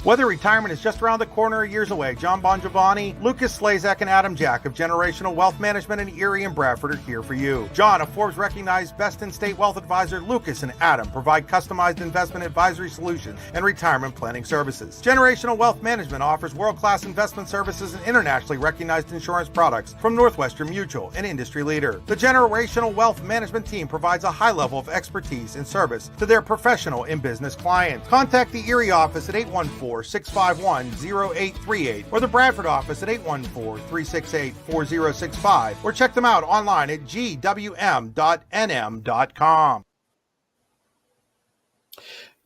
Whether retirement is just around the corner or years away, John Bongiovanni, Lucas Slazak, and Adam Jack of Generational Wealth Management in Erie and Bradford are here for you. John, a Forbes-recognized best-in-state wealth advisor, Lucas and Adam provide customized investment advisory solutions and retirement planning services. Generational Wealth Management offers world-class investment services and internationally recognized insurance products from Northwestern Mutual, an industry leader. The Generational Wealth Management team provides a high level of expertise and service to their professional and business clients. Contact the Erie office at 814-651-0838 or the Bradford office at 814-368-4065 or check them out online at gwm.nm.com.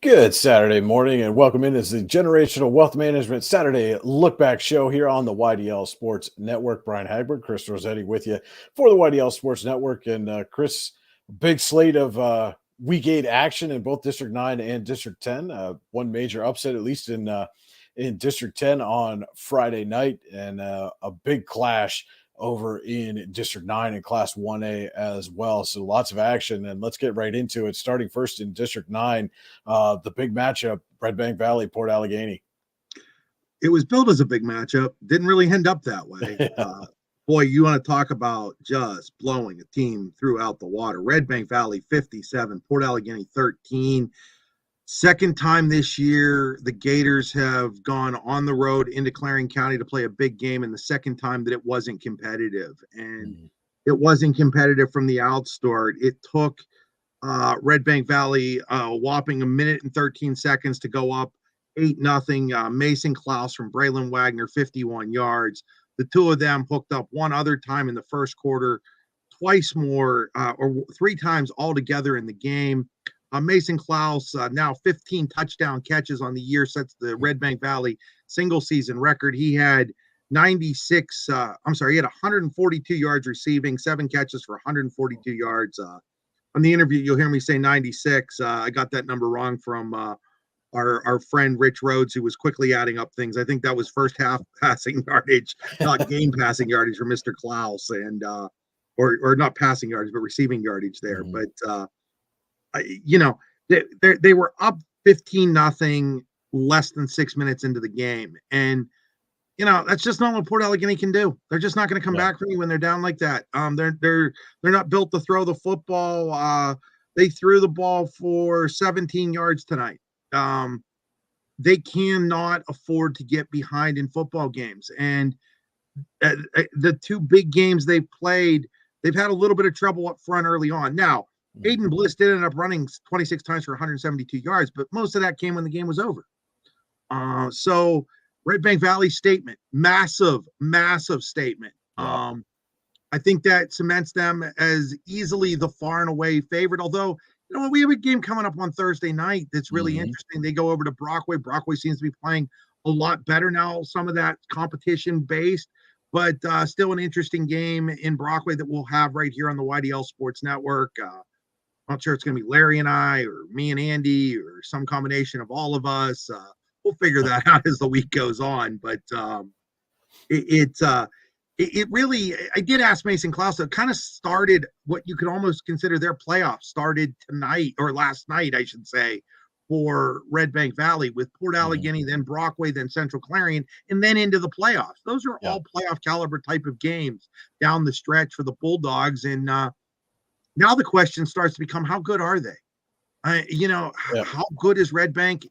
Good Saturday morning and welcome in as the Generational Wealth Management Saturday Look Back show here on the YDL Sports Network. Brian Hagberg, Chris Rossetti with you for the YDL Sports Network. And Chris, big slate of Week 8 action in both District 9 and District 10. One major upset, at least in District 10 on Friday night, and a big clash over in District 9 and Class 1A as well. So lots of action, and let's get right into it. Starting first in District 9, the big matchup, Red Bank Valley, Port Allegany. It was billed as a big matchup. Didn't really end up that way. Boy, you want to talk about just blowing a team throughout the water. Red Bank Valley 57, Port Allegany 13. Second time this year, the Gators have gone on the road into Clarion County to play a big game, and the second time that it wasn't competitive. And it wasn't competitive from the outstart. It took Red Bank Valley a whopping 1 minute and 13 seconds to go up 8-0. Mason Klaus from Braylon Wagner, 51 yards. The two of them hooked up one other time in the first quarter, twice more or 3 times altogether in the game. Mason Klaus, now 15 touchdown catches on the year, sets the Red Bank Valley single season record. He had 142 yards receiving, 7 catches for 142 yards. On the interview, you'll hear me say 96. I got that number wrong from our friend Rich Rhodes, who was quickly adding up things. I think that was first half passing yardage, not game passing yardage for Mr. Klaus, and or not passing yardage, but receiving yardage there. But they were up 15-0 less than 6 minutes into the game, and that's just not what Port Allegany can do. They're just not going to come back from you when they're down like that. They're not built to throw the football. They threw the ball for 17 yards tonight. They cannot afford to get behind in football games, and the 2 big games they've played, they've had a little bit of trouble up front early on. Now, Aiden Bliss did end up running 26 times for 172 yards, but most of that came when the game was over. So Red Bank Valley statement, massive statement. I think that cements them as easily the far and away favorite, although we have a game coming up on Thursday night that's really interesting. They go over to Brockway. Brockway seems to be playing a lot better now. Some of that competition based, but still an interesting game in Brockway that we'll have right here on the YDL Sports Network. Not sure it's going to be Larry and I, or me and Andy, or some combination of all of us. We'll figure that out as the week goes on. But it really, I did ask Mason Klaus. It kind of started what you could almost consider their playoffs started tonight, or last night, I should say, for Red Bank Valley, with Port Allegany, then Brockway, then Central Clarion, and then into the playoffs. Those are all playoff caliber type of games down the stretch for the Bulldogs. And now the question starts to become, how good are they? How good is Red Bank?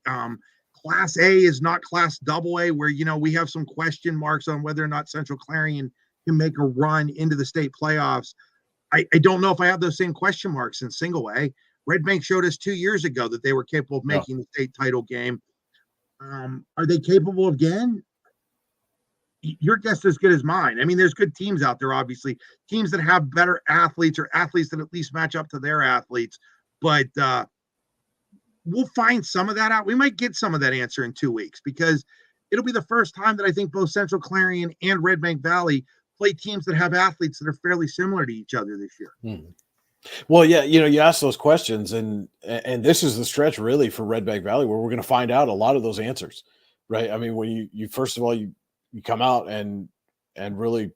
Class A is not Class AA, where, we have some question marks on whether or not Central Clarion can make a run into the state playoffs. I don't know if I have those same question marks in single A. Red Bank showed us 2 years ago that they were capable of making the state title game. Are they capable again? Your guess is as good as mine. I mean, there's good teams out there, obviously, teams that have better athletes, or athletes that at least match up to their athletes. But we'll find some of that out. We might get some of that answer in 2 weeks, because it'll be the first time that I think both Central Clarion and Red Bank Valley play teams that have athletes that are fairly similar to each other this year. Well, yeah, you ask those questions, and this is the stretch really for Red Bank Valley where we're going to find out a lot of those answers, right? I mean, when you first of all, you come out and really,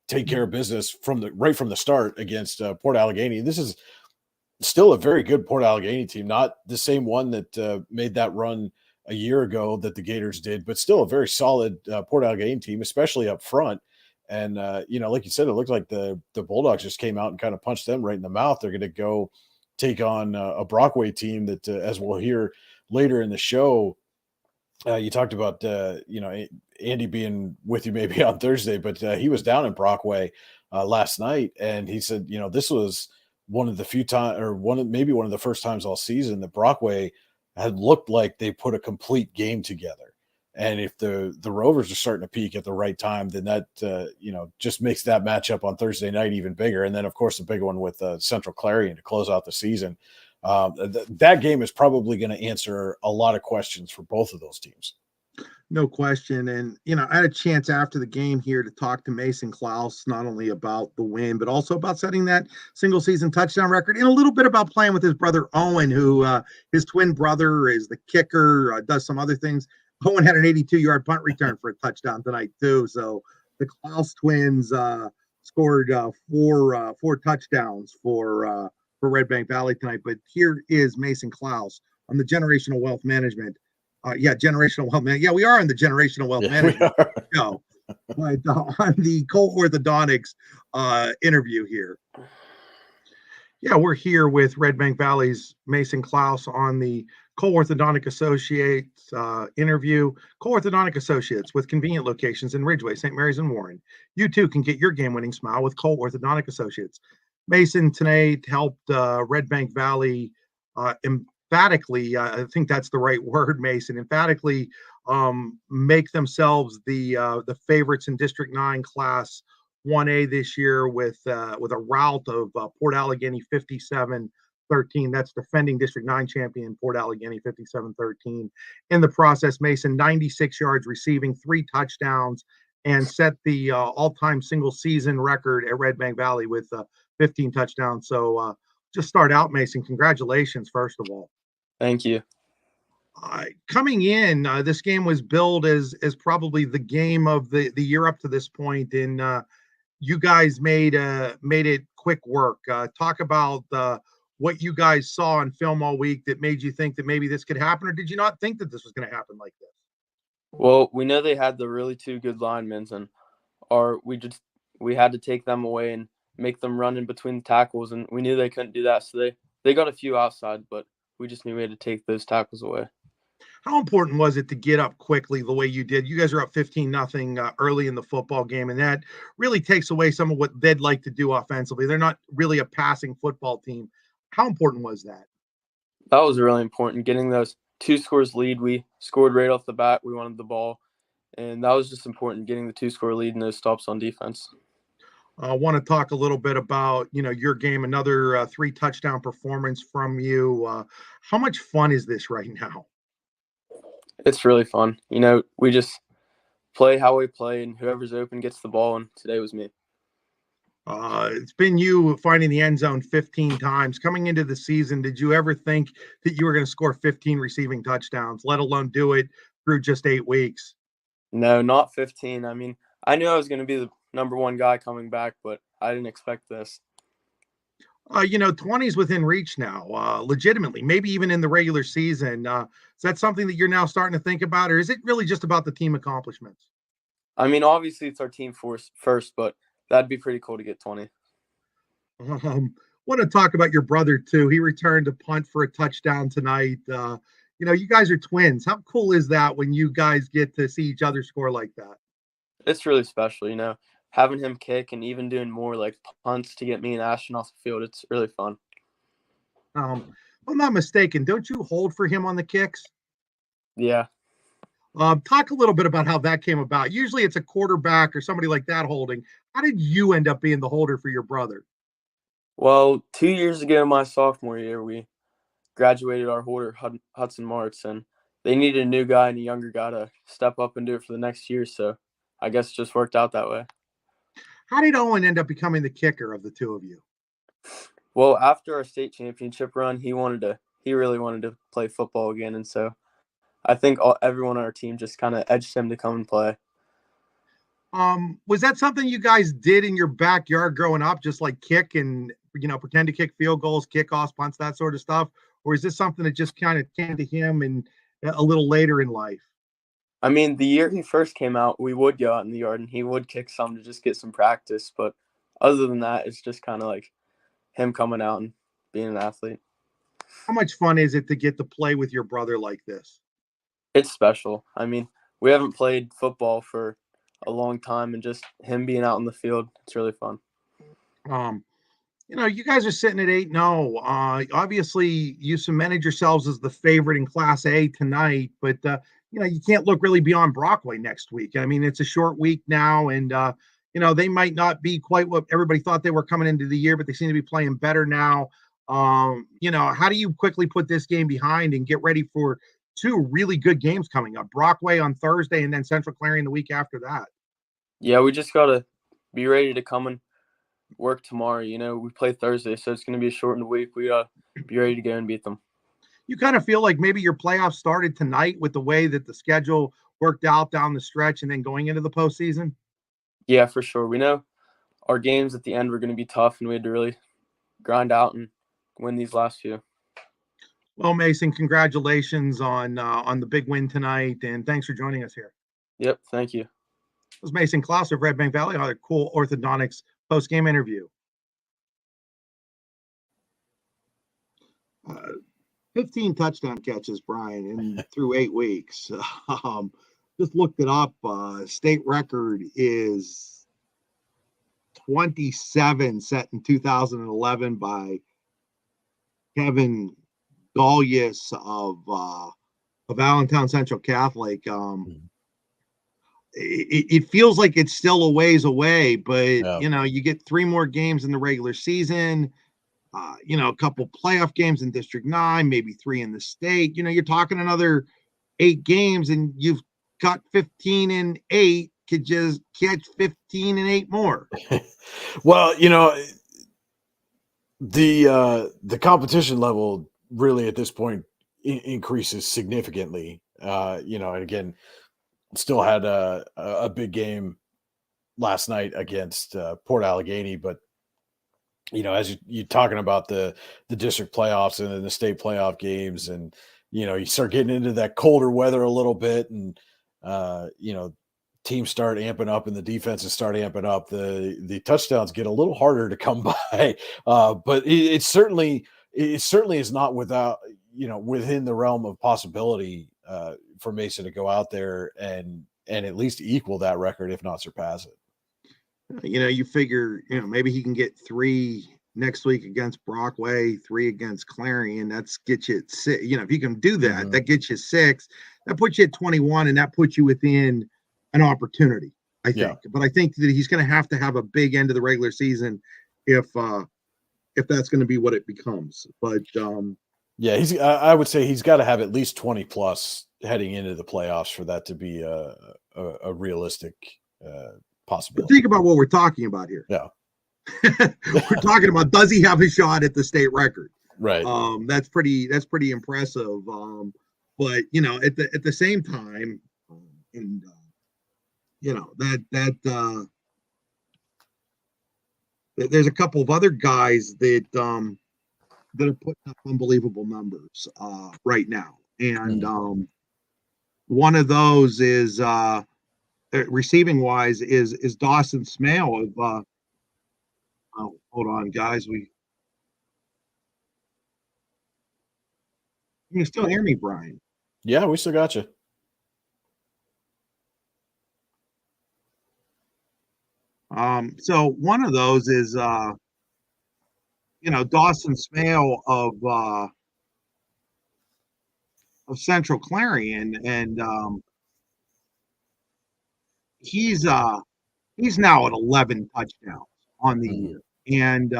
take care of business right from the start against Port Allegany. This is still a very good Port Allegany team, not the same one that made that run a year ago that the Gators did, but still a very solid Port Allegany team, especially up front. And, like you said, it looked like the Bulldogs just came out and kind of punched them right in the mouth. They're going to go take on a Brockway team that, as we'll hear later in the show, you talked about, Andy being with you maybe on Thursday, but he was down in Brockway last night, and he said, this was one of the few times, or one of the first times all season that Brockway had looked like they put a complete game together. And if the Rovers are starting to peak at the right time, then that, just makes that matchup on Thursday night even bigger. And then, of course, the big one with Central Clarion to close out the season. That game is probably going to answer a lot of questions for both of those teams. No question. And, I had a chance after the game here to talk to Mason Klaus, not only about the win, but also about setting that single season touchdown record and a little bit about playing with his brother, Owen, who his twin brother is the kicker, does some other things. Owen had an 82-yard punt return for a touchdown tonight, too. So the Klaus twins scored four touchdowns for Red Bank Valley tonight. But here is Mason Klaus on the Generational Wealth Management. Generational Wealth Management. Yeah, we are in the Generational Wealth Management show. But, on the Colt Orthodontics interview here. Yeah, we're here with Red Bank Valley's Mason Klaus on the Colt Orthodontic Associates interview. Colt Orthodontic Associates with convenient locations in Ridgeway, St. Mary's, and Warren. You too can get your game-winning smile with Colt Orthodontic Associates. Mason tonight helped Red Bank Valley emphatically, I think that's the right word, Mason, emphatically make themselves the favorites in District 9 Class 1A this year with a rout of Port Allegany 57-13. That's defending District 9 champion Port Allegany 57-13. In the process, Mason 96 yards receiving, 3 touchdowns, and set the all-time single season record at Red Bank Valley with 15 touchdowns. So just start out, Mason. Congratulations, first of all. Thank you. Coming in, this game was billed as probably the game of the year up to this point, and you guys made it quick work. Talk about what you guys saw on film all week that made you think that maybe this could happen, or did you not think that this was going to happen like this? Well, we know they had the really 2 good linemen, and we had to take them away and make them run in between the tackles, and we knew they couldn't do that, so they got a few outside, but we just knew we had to take those tackles away. How important was it to get up quickly the way you did? You guys are up 15-0 early in the football game, and that really takes away some of what they'd like to do offensively. They're not really a passing football team. How important was that? That was really important, getting those 2 scores lead. We scored right off the bat. We wanted the ball, and that was just important, getting the 2-score lead and those stops on defense. I want to talk a little bit about, your game, another 3 touchdown performance from you. How much fun is this right now? It's really fun. We just play how we play, and whoever's open gets the ball, and today was me. It's been you finding the end zone 15 times. Coming into the season, did you ever think that you were going to score 15 receiving touchdowns, let alone do it through just 8 weeks? No, not 15. I mean, I knew I was going to be the number 1 guy coming back, but I didn't expect this. 20 is within reach now, legitimately, maybe even in the regular season. Is that something that you're now starting to think about, or is it really just about the team accomplishments? I mean, obviously it's our team first, but that'd be pretty cool to get 20. Want to talk about your brother too. He returned a punt for a touchdown tonight. You guys are twins. How cool is that when you guys get to see each other score like that? It's really special, having him kick and even doing more like punts to get me and Ashton off the field. It's really fun. If I'm not mistaken, don't you hold for him on the kicks? Yeah. Talk a little bit about how that came about. Usually it's a quarterback or somebody like that holding. How did you end up being the holder for your brother? Well, 2 years ago, my sophomore year, we graduated our holder, Hudson Martz, and they needed a new guy and a younger guy to step up and do it for the next year. So I guess it just worked out that way. How did Owen end up becoming the kicker of the 2 of you? Well, after our state championship run, he really wanted to play football again. And so I think everyone on our team just kind of edged him to come and play. Was that something you guys did in your backyard growing up, just like kick and, pretend to kick field goals, kickoffs, punts, that sort of stuff? Or is this something that just kind of came to him and a little later in life. I mean, the year he first came out, we would go out in the yard and he would kick some to just get some practice. But other than that, it's just kind of like him coming out and being an athlete. How much fun is it to get to play with your brother like this? It's special. I mean, we haven't played football for a long time, and just him being out in the field, it's really fun. You guys are sitting at 8-0. Obviously, you cemented yourselves as the favorite in Class A tonight, but you can't look really beyond Brockway next week. I mean, it's a short week now, and they might not be quite what everybody thought they were coming into the year, but they seem to be playing better now. How do you quickly put this game behind and get ready for two really good games coming up? Brockway on Thursday, and then Central Clarion the week after that. Yeah, we just gotta be ready to come and work tomorrow. We play Thursday, so it's going to be a shortened week. We got to be ready to go and beat them. You kind of feel like maybe your playoffs started tonight with the way that the schedule worked out down the stretch and then going into the postseason? Yeah, for sure. We know our games at the end were going to be tough, and we had to really grind out and win these last few. Well, Mason, congratulations on the big win tonight, and thanks for joining us here. Yep, thank you. It was Mason Klaus of Red Bank Valley on a cool orthodontics post-game interview. 15 touchdown catches, Brian, through 8 weeks. Just looked it up. State record is 27, set in 2011 by Kevin Gaulius of Allentown Central Catholic. It feels like it's still a ways away, but you get 3 more games in the regular season, a couple playoff games in District 9, maybe 3 in the state. You're talking another 8 games, and you've got 15 and 8. Could just catch 15 and 8 more. Well, the competition level really at this point increases significantly. And again, still had a big game last night against Port Allegheny, but as you're talking about the district playoffs and then the state playoff games, and you start getting into that colder weather a little bit, and teams start amping up and the defenses start amping up, the touchdowns get a little harder to come by, but it certainly is not without within the realm of possibility for Mason to go out there and at least equal that record, if not surpass it. You figure, maybe he can get 3 next week against Brockway, 3 against Clarion. That's get you at 6. If you can do that, that gets you 6. That puts you at 21, and that puts you within an opportunity, I think. Yeah. But I think that he's going to have a big end of the regular season if that's going to be what it becomes. But yeah, I would say he's got to have at least 20 plus heading into the playoffs for that to be a realistic possibility. But think about what we're talking about here. Yeah. We're talking about, does he have a shot at the state record? Right. That's pretty impressive. But at the same time, there's a couple of other guys that are putting up unbelievable numbers right now, and one of those is receiving wise is Dawson Smale of hold on, guys, you can still hear me, Brian? Yeah, we still got you. So one of those is Dawson Smale of Central Clarion, and he's now at 11 touchdowns on the year, and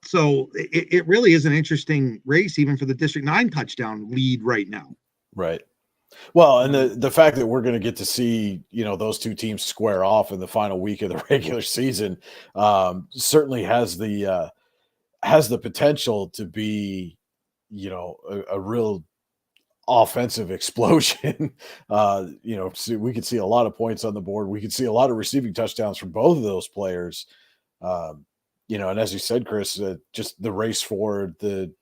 so it really is an interesting race, even for the District 9 touchdown lead right now. Right. Well, and the fact that we're going to get to see, those two teams square off in the final week of the regular season certainly has the potential to be, a real offensive explosion. So we could see a lot of points on the board. We could see a lot of receiving touchdowns from both of those players. And as you said, Chris, just the race for the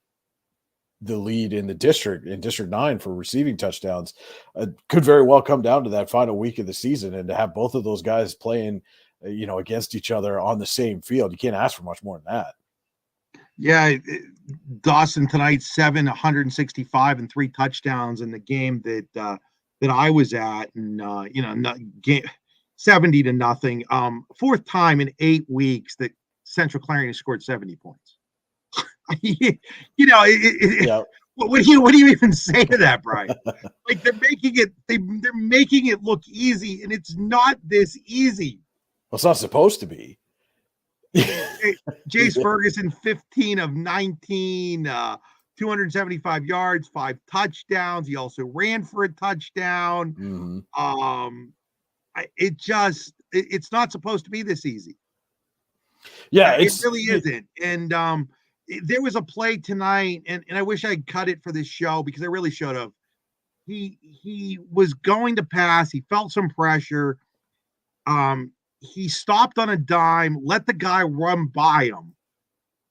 the lead in District 9 for receiving touchdowns. Could very well come down to that final week of the season, and to have both of those guys playing, against each other on the same field. You can't ask for much more than that. Yeah, Dawson tonight, 165 and 3 touchdowns in the game that I was at, and 70-0. Fourth time in 8 weeks that Central Clarion has scored 70 points. Yeah. What do you even say to that, Brian? Like, they're making it look easy, and it's not this easy. Well, it's not supposed to be. Jace Ferguson, 15 of 19, 275 yards, 5 touchdowns. He also ran for a touchdown. Mm-hmm. It's not supposed to be this easy. Yeah, it really isn't. And there was a play tonight, and I wish I'd cut it for this show because I really should have. He was going to pass. He felt some pressure. He stopped on a dime, let the guy run by him.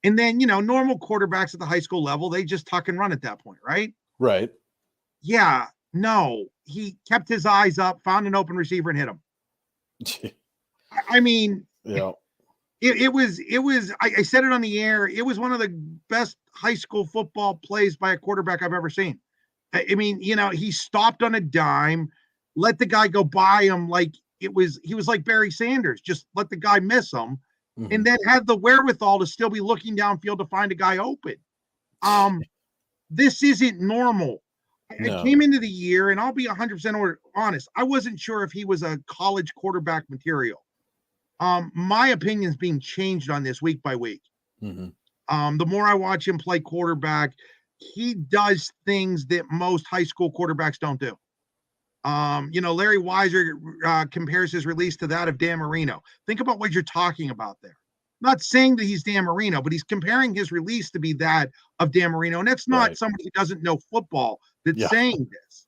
And then, normal quarterbacks at the high school level, they just tuck and run at that point, right? Right. Yeah, no. He kept his eyes up, found an open receiver, and hit him. I mean, yeah. It was, I said it on the air, it was one of the best high school football plays by a quarterback I've ever seen. I mean, he stopped on a dime, let the guy go by him like he was like Barry Sanders, just let the guy miss him, Mm-hmm. and then had the wherewithal to still be looking downfield to find a guy open. This isn't normal. No. I came into the year, and I'll be 100% honest, I wasn't sure if he was a college quarterback material. My opinion's being changed on this week by week. Mm-hmm. The more I watch him play quarterback, he does things that most high school quarterbacks don't do. Larry Weiser compares his release to that of Dan Marino. Think about what you're talking about there. I'm not saying that he's Dan Marino, but he's comparing his release to be that of Dan Marino. And that's not somebody who doesn't know football that's saying this.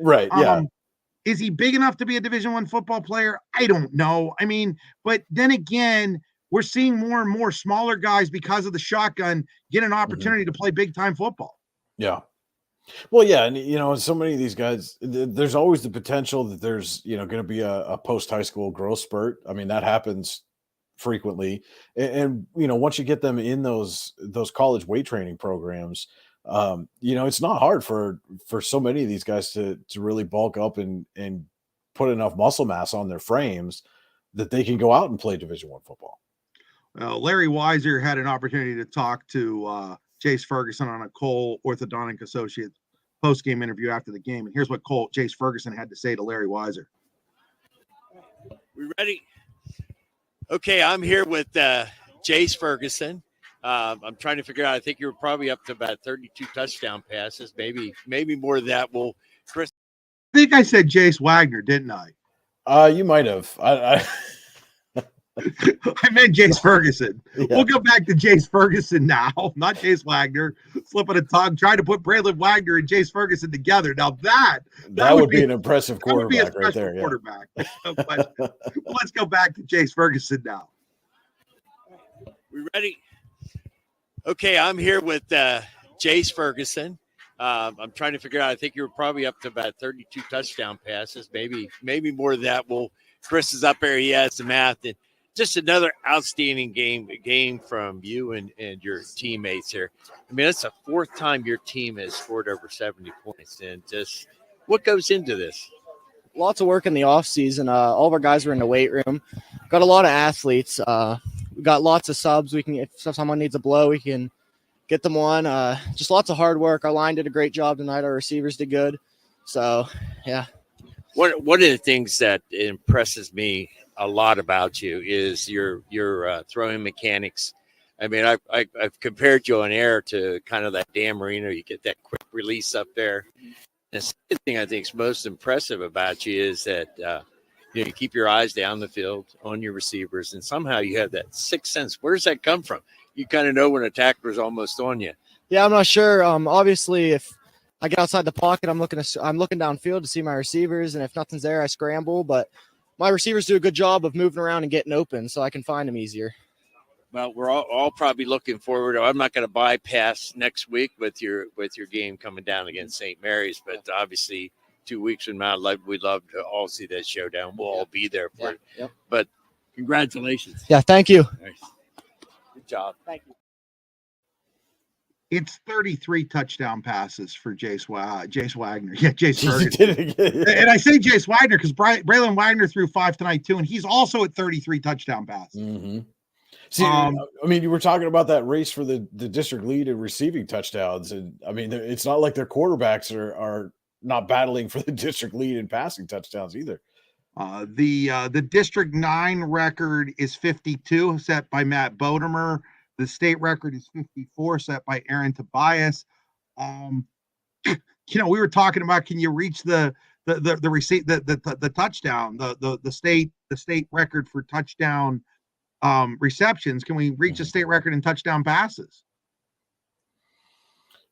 Right. Yeah. Is he big enough to be a Division I football player? I don't know. I mean, but then again, we're seeing more and more smaller guys because of the shotgun get an opportunity to play big time football. Yeah. Well, yeah. And, so many of these guys, there's always the potential that there's, going to be a post high school growth spurt. I mean, that happens frequently. And once you get them in those college weight training programs, it's not hard for so many of these guys to really bulk up and put enough muscle mass on their frames that they can go out and play Division I football. Larry Weiser had an opportunity to talk to Jace Ferguson on a Cole Orthodontic Associates post-game interview after the game. And here's what Jace Ferguson had to say to Larry Weiser. We ready? Okay, I'm here with Jace Ferguson. I'm trying to figure out, I think you were probably up to about 32 touchdown passes, maybe more than that. Well, Chris. I think I said Jace Wagner, didn't I? You might have. I meant Jace Ferguson. Yeah. We'll go back to Jace Ferguson now, not Jace Wagner. Slip of the tongue, trying to put Braylon Wagner and Jace Ferguson together. Now that would be an impressive quarterback right there. Quarterback. But let's go back to Jace Ferguson now. We ready? Okay, I'm here with Jace Ferguson. I'm trying to figure out, I think you were probably up to about 32 touchdown passes, maybe more than that. Well, Chris is up there. He has the math. And just another outstanding game from you and your teammates here. I mean, that's the 4th time your team has scored over 70 points. And just what goes into this? Lots of work in the offseason. All of our guys are in the weight room. Got a lot of athletes. We got lots of subs. If someone needs a blow, we can get them one. Just lots of hard work. Our line did a great job tonight. Our receivers did good. So, yeah. One of the things that impresses me a lot about you is your throwing mechanics. I mean, I've compared you on air to kind of that Dan Marino. You get that quick release up there. And the second thing I think is most impressive about you is that you keep your eyes down the field on your receivers, and somehow you have that sixth sense. Where does that come from? You kind of know when a tackler's almost on you. Yeah, I'm not sure. Obviously, if I get outside the pocket, I'm looking downfield to see my receivers, and if nothing's there, I scramble. But my receivers do a good job of moving around and getting open, so I can find them easier. Well, we're all probably looking forward. I'm not going to bypass next week with your game coming down against St. Mary's, but obviously 2 weeks from now, we'd love to all see that showdown. We'll all be there for it. Yep. But congratulations. Yeah, thank you. Nice. Good job. Thank you. It's 33 touchdown passes for Jace Wagner. Yeah, Jace You Ferguson. did it again. And I say Jace Wagner because Braylon Wagner threw 5 tonight too, and he's also at 33 touchdown passes. Mm-hmm. See, I mean, you were talking about that race for the district lead in receiving touchdowns, and I mean, it's not like their quarterbacks are not battling for the district lead in passing touchdowns either. The District 9 record is 52, set by Matt Bodemer. The state record is 54, set by Aaron Tobias. We were talking about, can you reach the touchdown, the state record for touchdown receptions? Can we reach a state record in touchdown passes?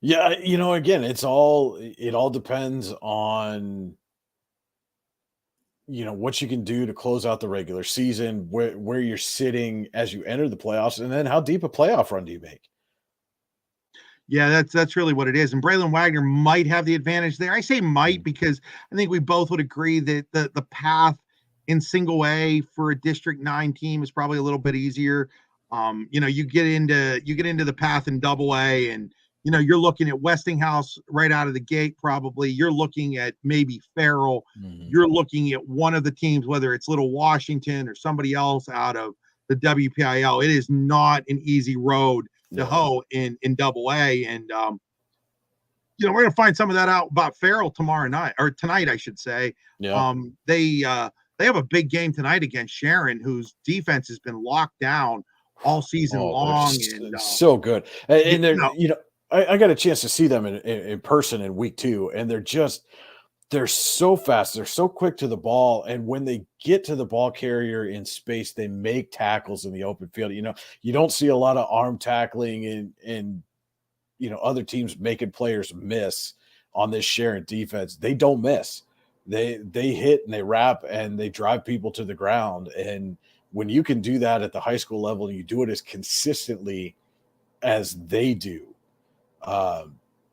Yeah, again, it all depends on what you can do to close out the regular season, where you're sitting as you enter the playoffs, and then how deep a playoff run do you make? Yeah, that's really what it is. And Braylon Wagner might have the advantage there. I say might because I think we both would agree that the path in single A for a District 9 team is probably a little bit easier. You get into the path in double A, and you're looking at Westinghouse right out of the gate. Probably you're looking at maybe Farrell. Mm-hmm. You're looking at one of the teams, whether it's Little Washington or somebody else out of the WPIL. It is not an easy road to hoe in double A. And we're going to find some of that out about Farrell tonight, I should say. Yeah. They have a big game tonight against Sharon, whose defense has been locked down all season long. And so good. And they're, I got a chance to see them in person in week 2, and they're so fast. They're so quick to the ball. And when they get to the ball carrier in space, they make tackles in the open field. You don't see a lot of arm tackling and other teams making players miss on this Sharon defense. They don't miss. They hit and they wrap and they drive people to the ground. And when you can do that at the high school level and you do it as consistently as they do,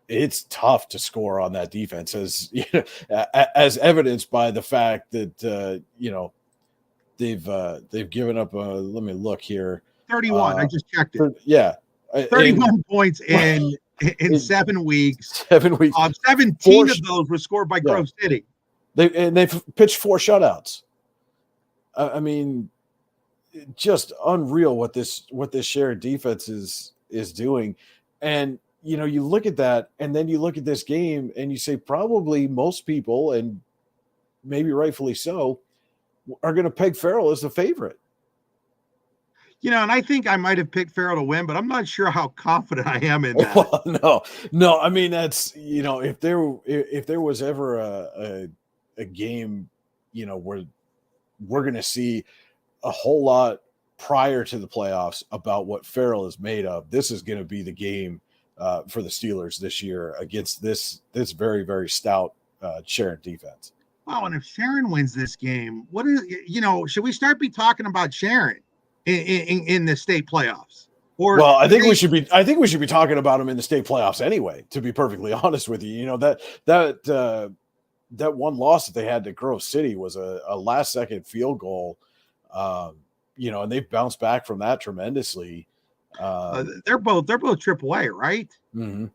it's tough to score on that defense, as as evidenced by the fact that they've given up. Let me look here. 31. I just checked it. Yeah, 31 points in 7 weeks. 7 weeks. 17 of those were scored by Grove City. They've pitched 4 shutouts. I mean, just unreal what this Sharon defense is doing. And you look at that, and then you look at this game, and you say probably most people, and maybe rightfully so, are going to peg Farrell as the favorite. And I think I might have picked Farrell to win, but I'm not sure how confident I am in that. Well, no. I mean, that's if there was ever a game, where we're going to see a whole lot prior to the playoffs about what Farrell is made of, this is going to be the game for the Steelers this year against this very, very stout Sharon defense. Wow, and if Sharon wins this game, should we start talking about Sharon in the state playoffs? Or I think we should be talking about them in the state playoffs anyway, to be perfectly honest with you. That one loss that they had to Grove City was a last second field goal. And they've bounced back from that tremendously. They're both AAA, right? Mm-hmm.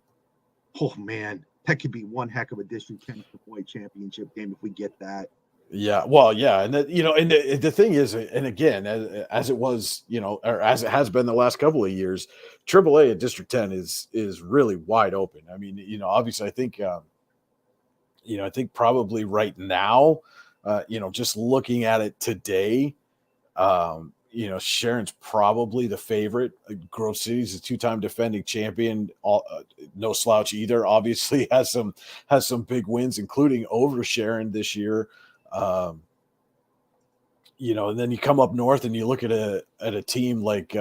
Oh man, that could be one heck of a District 10 AAA championship game if we get that. Yeah, well, yeah, and that, and the thing is, and again, as it was, or as it has been the last couple of years, AAA at District 10 is really wide open. I mean, obviously, I think probably right now, just looking at it today, Sharon's probably the favorite. Grove City's a 2-time defending champion, no slouch either. Obviously, has some big wins, including over Sharon this year. And then you come up north and you look at a team like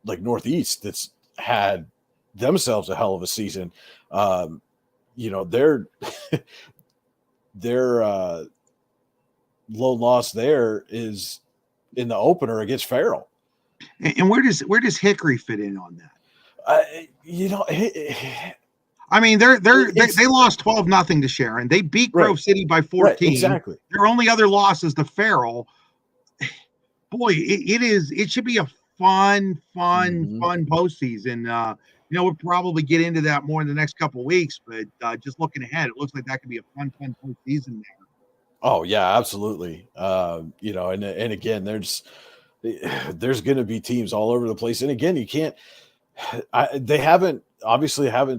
Northeast that's had themselves a hell of a season. Their low loss there is in the opener against Farrell. And where does Hickory fit in on that? You know, I mean, It's- they lost 12-0 to Sharon. They beat Right. Grove City by 14. right, exactly. Their only other loss is to Farrell. Boy, it should be a fun Mhm. postseason. We'll probably get into that more in the next couple of weeks, but just looking ahead, it looks like that could be a fun postseason there. Oh yeah, absolutely. And again, there's going to be teams all over the place, and again, you can't. They haven't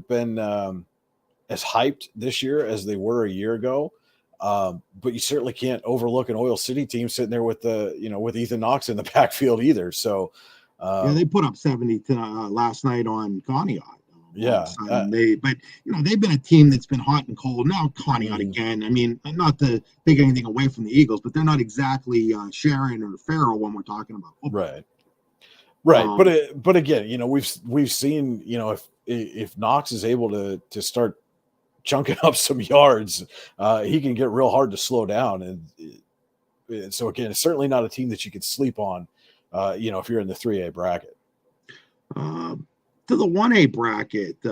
been as hyped this year as they were a year ago. But you certainly can't overlook an Oil City team sitting there with with Ethan Knox in the backfield either. So Yeah, they put up 70 last night on Conneaut. Yeah, They've been a team that's been hot and cold. Now Conneaut Mhm. again. I mean, not to take anything away from the Eagles, but they're not exactly Sharon or Farrell when we're talking about football. right. But again, we've seen if Knox is able to start chunking up some yards, he can get real hard to slow down, and so again, it's certainly not a team that you could sleep on. If you're in the 3A bracket. To the 1A bracket, a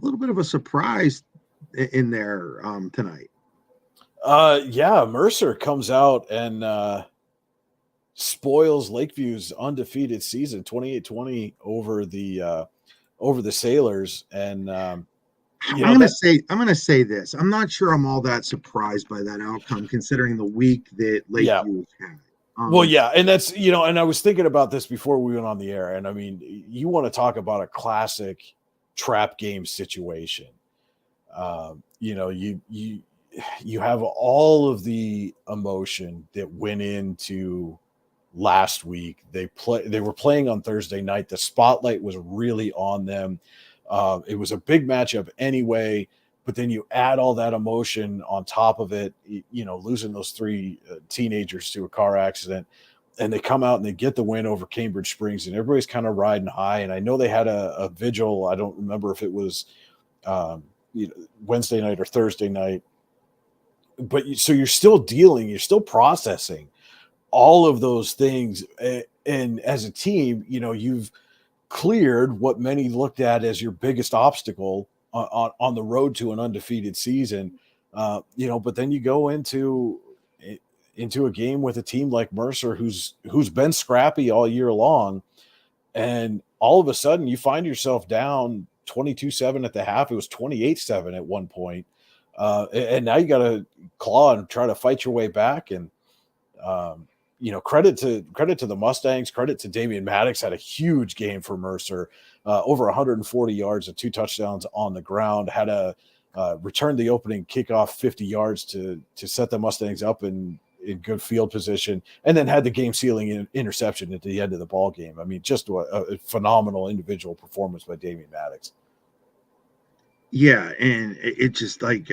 little bit of a surprise in there tonight. Yeah, Mercer comes out and spoils Lakeview's undefeated season, 28-20 over the Sailors. And I'm gonna say this. I'm not sure I'm all that surprised by that outcome, considering the week that Lakeview has had. Well, yeah, and that's and I was thinking about this before we went on the air, and I mean, you want to talk about a classic trap game situation. You have all of the emotion that went into last week. They were playing on Thursday night. The spotlight was really on them. It was a big matchup anyway. But then you add all that emotion on top of it, losing those three teenagers to a car accident, and they come out and they get the win over Cambridge Springs, and everybody's kind of riding high. And I know they had a vigil. I don't remember if it was Wednesday night or Thursday night. But so you're still processing all of those things. And as a team, you've cleared what many looked at as your biggest obstacle on the road to an undefeated season, but then you go into a game with a team like Mercer, who's been scrappy all year long, and all of a sudden you find yourself down 22-7 at the half. It was 28-7 at one point, and now you got to claw and try to fight your way back. And credit to the Mustangs, credit to Damian Maddox, had a huge game for Mercer. Over 140 yards and 2 touchdowns on the ground, had a returned the opening kickoff 50 yards to set the Mustangs up in good field position, and then had the game sealing interception at the end of the ball game. I mean, just a phenomenal individual performance by Damian Maddox. Yeah, and it's just like,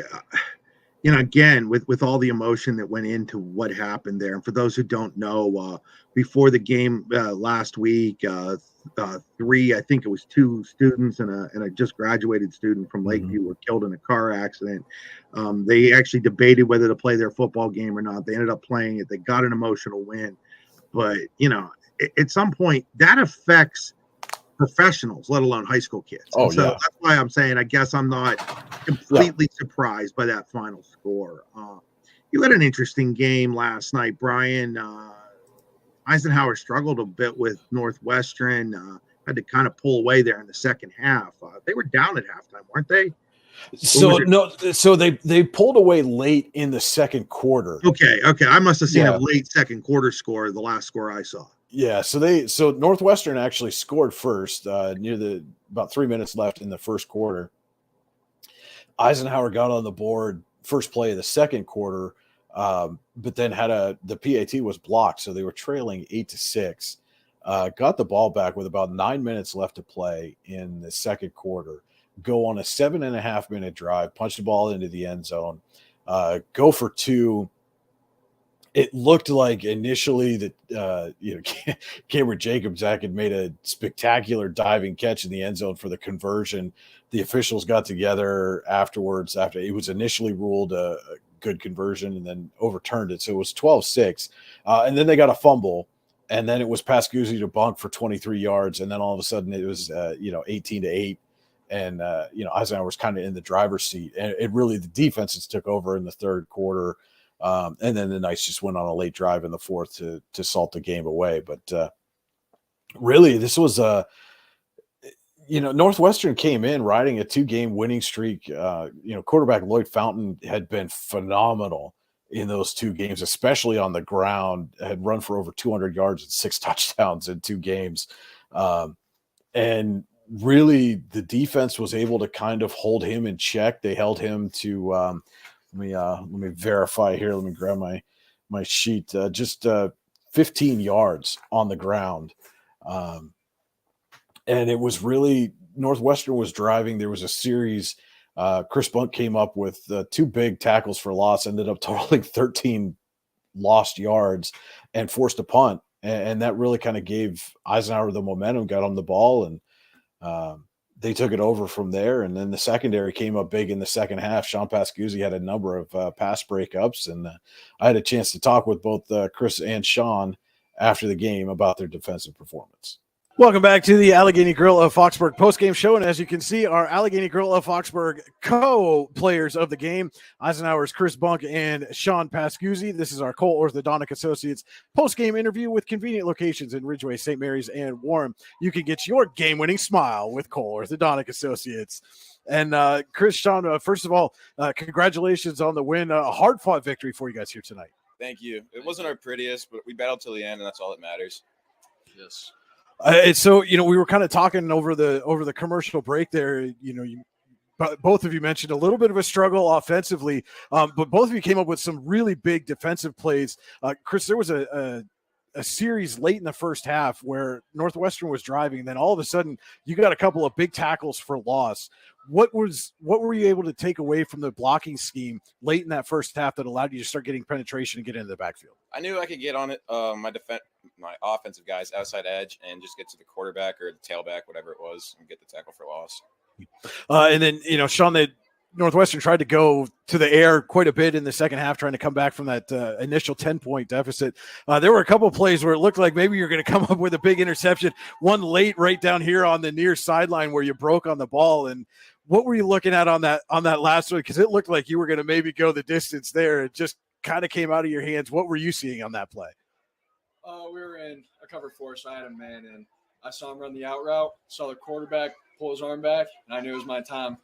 again, with all the emotion that went into what happened there. And for those who don't know, before the game last week, 2 students and a just graduated student from Lakeview were killed in a car accident. They actually debated whether to play their football game or not. They ended up playing it. They got an emotional win. But, at some point, that affects professionals, let alone high school kids. So that's why I'm saying I guess I'm not completely surprised by that final score. You had an interesting game last night, Brian. Eisenhower struggled a bit with Northwestern, had to kind of pull away there in the second half. They were down at halftime, weren't they? So they pulled away late in the second quarter. Okay. I must have seen a late second quarter score, the last score I saw. Yeah, so Northwestern actually scored first near about 3 minutes left in the first quarter. Eisenhower got on the board first play of the second quarter, but then the PAT was blocked, so they were trailing 8-6. Got the ball back with about 9 minutes left to play in the second quarter. Go on a 7.5-minute drive, punch the ball into the end zone, go for 2. It looked like initially that Cameron Jacobs had made a spectacular diving catch in the end zone for the conversion. The officials got together afterwards after it was initially ruled a good conversion and then overturned it. So it was 12-6. And then they got a fumble. And then it was Pascuzzi to bunk for 23 yards. And then all of a sudden it was, 18-8. And, Eisenhower was kind of in the driver's seat. And it really, the defenses took over in the third quarter. And then the Knights just went on a late drive in the fourth to salt the game away. But really, this was Northwestern came in riding a 2-game winning streak. Quarterback Lloyd Fountain had been phenomenal in those 2 games, especially on the ground, had run for over 200 yards and 6 touchdowns in 2 games. And really the defense was able to kind of hold him in check. They held him to, let me verify here. Let me grab my sheet, just 15 yards on the ground. And it was really Northwestern was driving. There was a series. Chris Bunk came up with 2 big tackles for loss, ended up totaling 13 lost yards and forced a punt. And that really kind of gave Eisenhower the momentum, got on the ball, and they took it over from there. And then the secondary came up big in the second half. Sean Pascuzzi had a number of pass breakups, and I had a chance to talk with both Chris and Sean after the game about their defensive performance. Welcome back to the Allegheny Grill of Foxburg postgame show. And as you can see, our Allegheny Grill of Foxburg co-players of the game, Eisenhower's Chris Bunk and Sean Pascuzzi. This is our Cole Orthodontic Associates postgame interview with convenient locations in Ridgeway, St. Mary's, and Warren. You can get your game-winning smile with Cole Orthodontic Associates. And Chris, Sean, first of all, congratulations on the win. A hard-fought victory for you guys here tonight. Thank you. It wasn't our prettiest, but we battled till the end, and that's all that matters. Yes. So we were kind of talking over the commercial break there. Both of you mentioned a little bit of a struggle offensively, but both of you came up with some really big defensive plays. Chris, there was a series late in the first half where Northwestern was driving, and then all of a sudden you got a couple of big tackles for loss. What were you able to take away from the blocking scheme late in that first half that allowed you to start getting penetration and get into the backfield? I knew I could get on it. My offensive guys outside edge and just get to the quarterback or the tailback, whatever it was, and get the tackle for loss. And then, Sean, that Northwestern tried to go to the air quite a bit in the second half, trying to come back from that initial 10-point deficit. There were a couple of plays where it looked like maybe you're going to come up with a big interception, one late right down here on the near sideline where you broke on the ball. And what were you looking at on that last one? Because it looked like you were going to maybe go the distance there. It just kind of came out of your hands. What were you seeing on that play? We were in a cover 4, so I had a man in. I saw him run the out route, saw the quarterback pull his arm back, and I knew it was my time.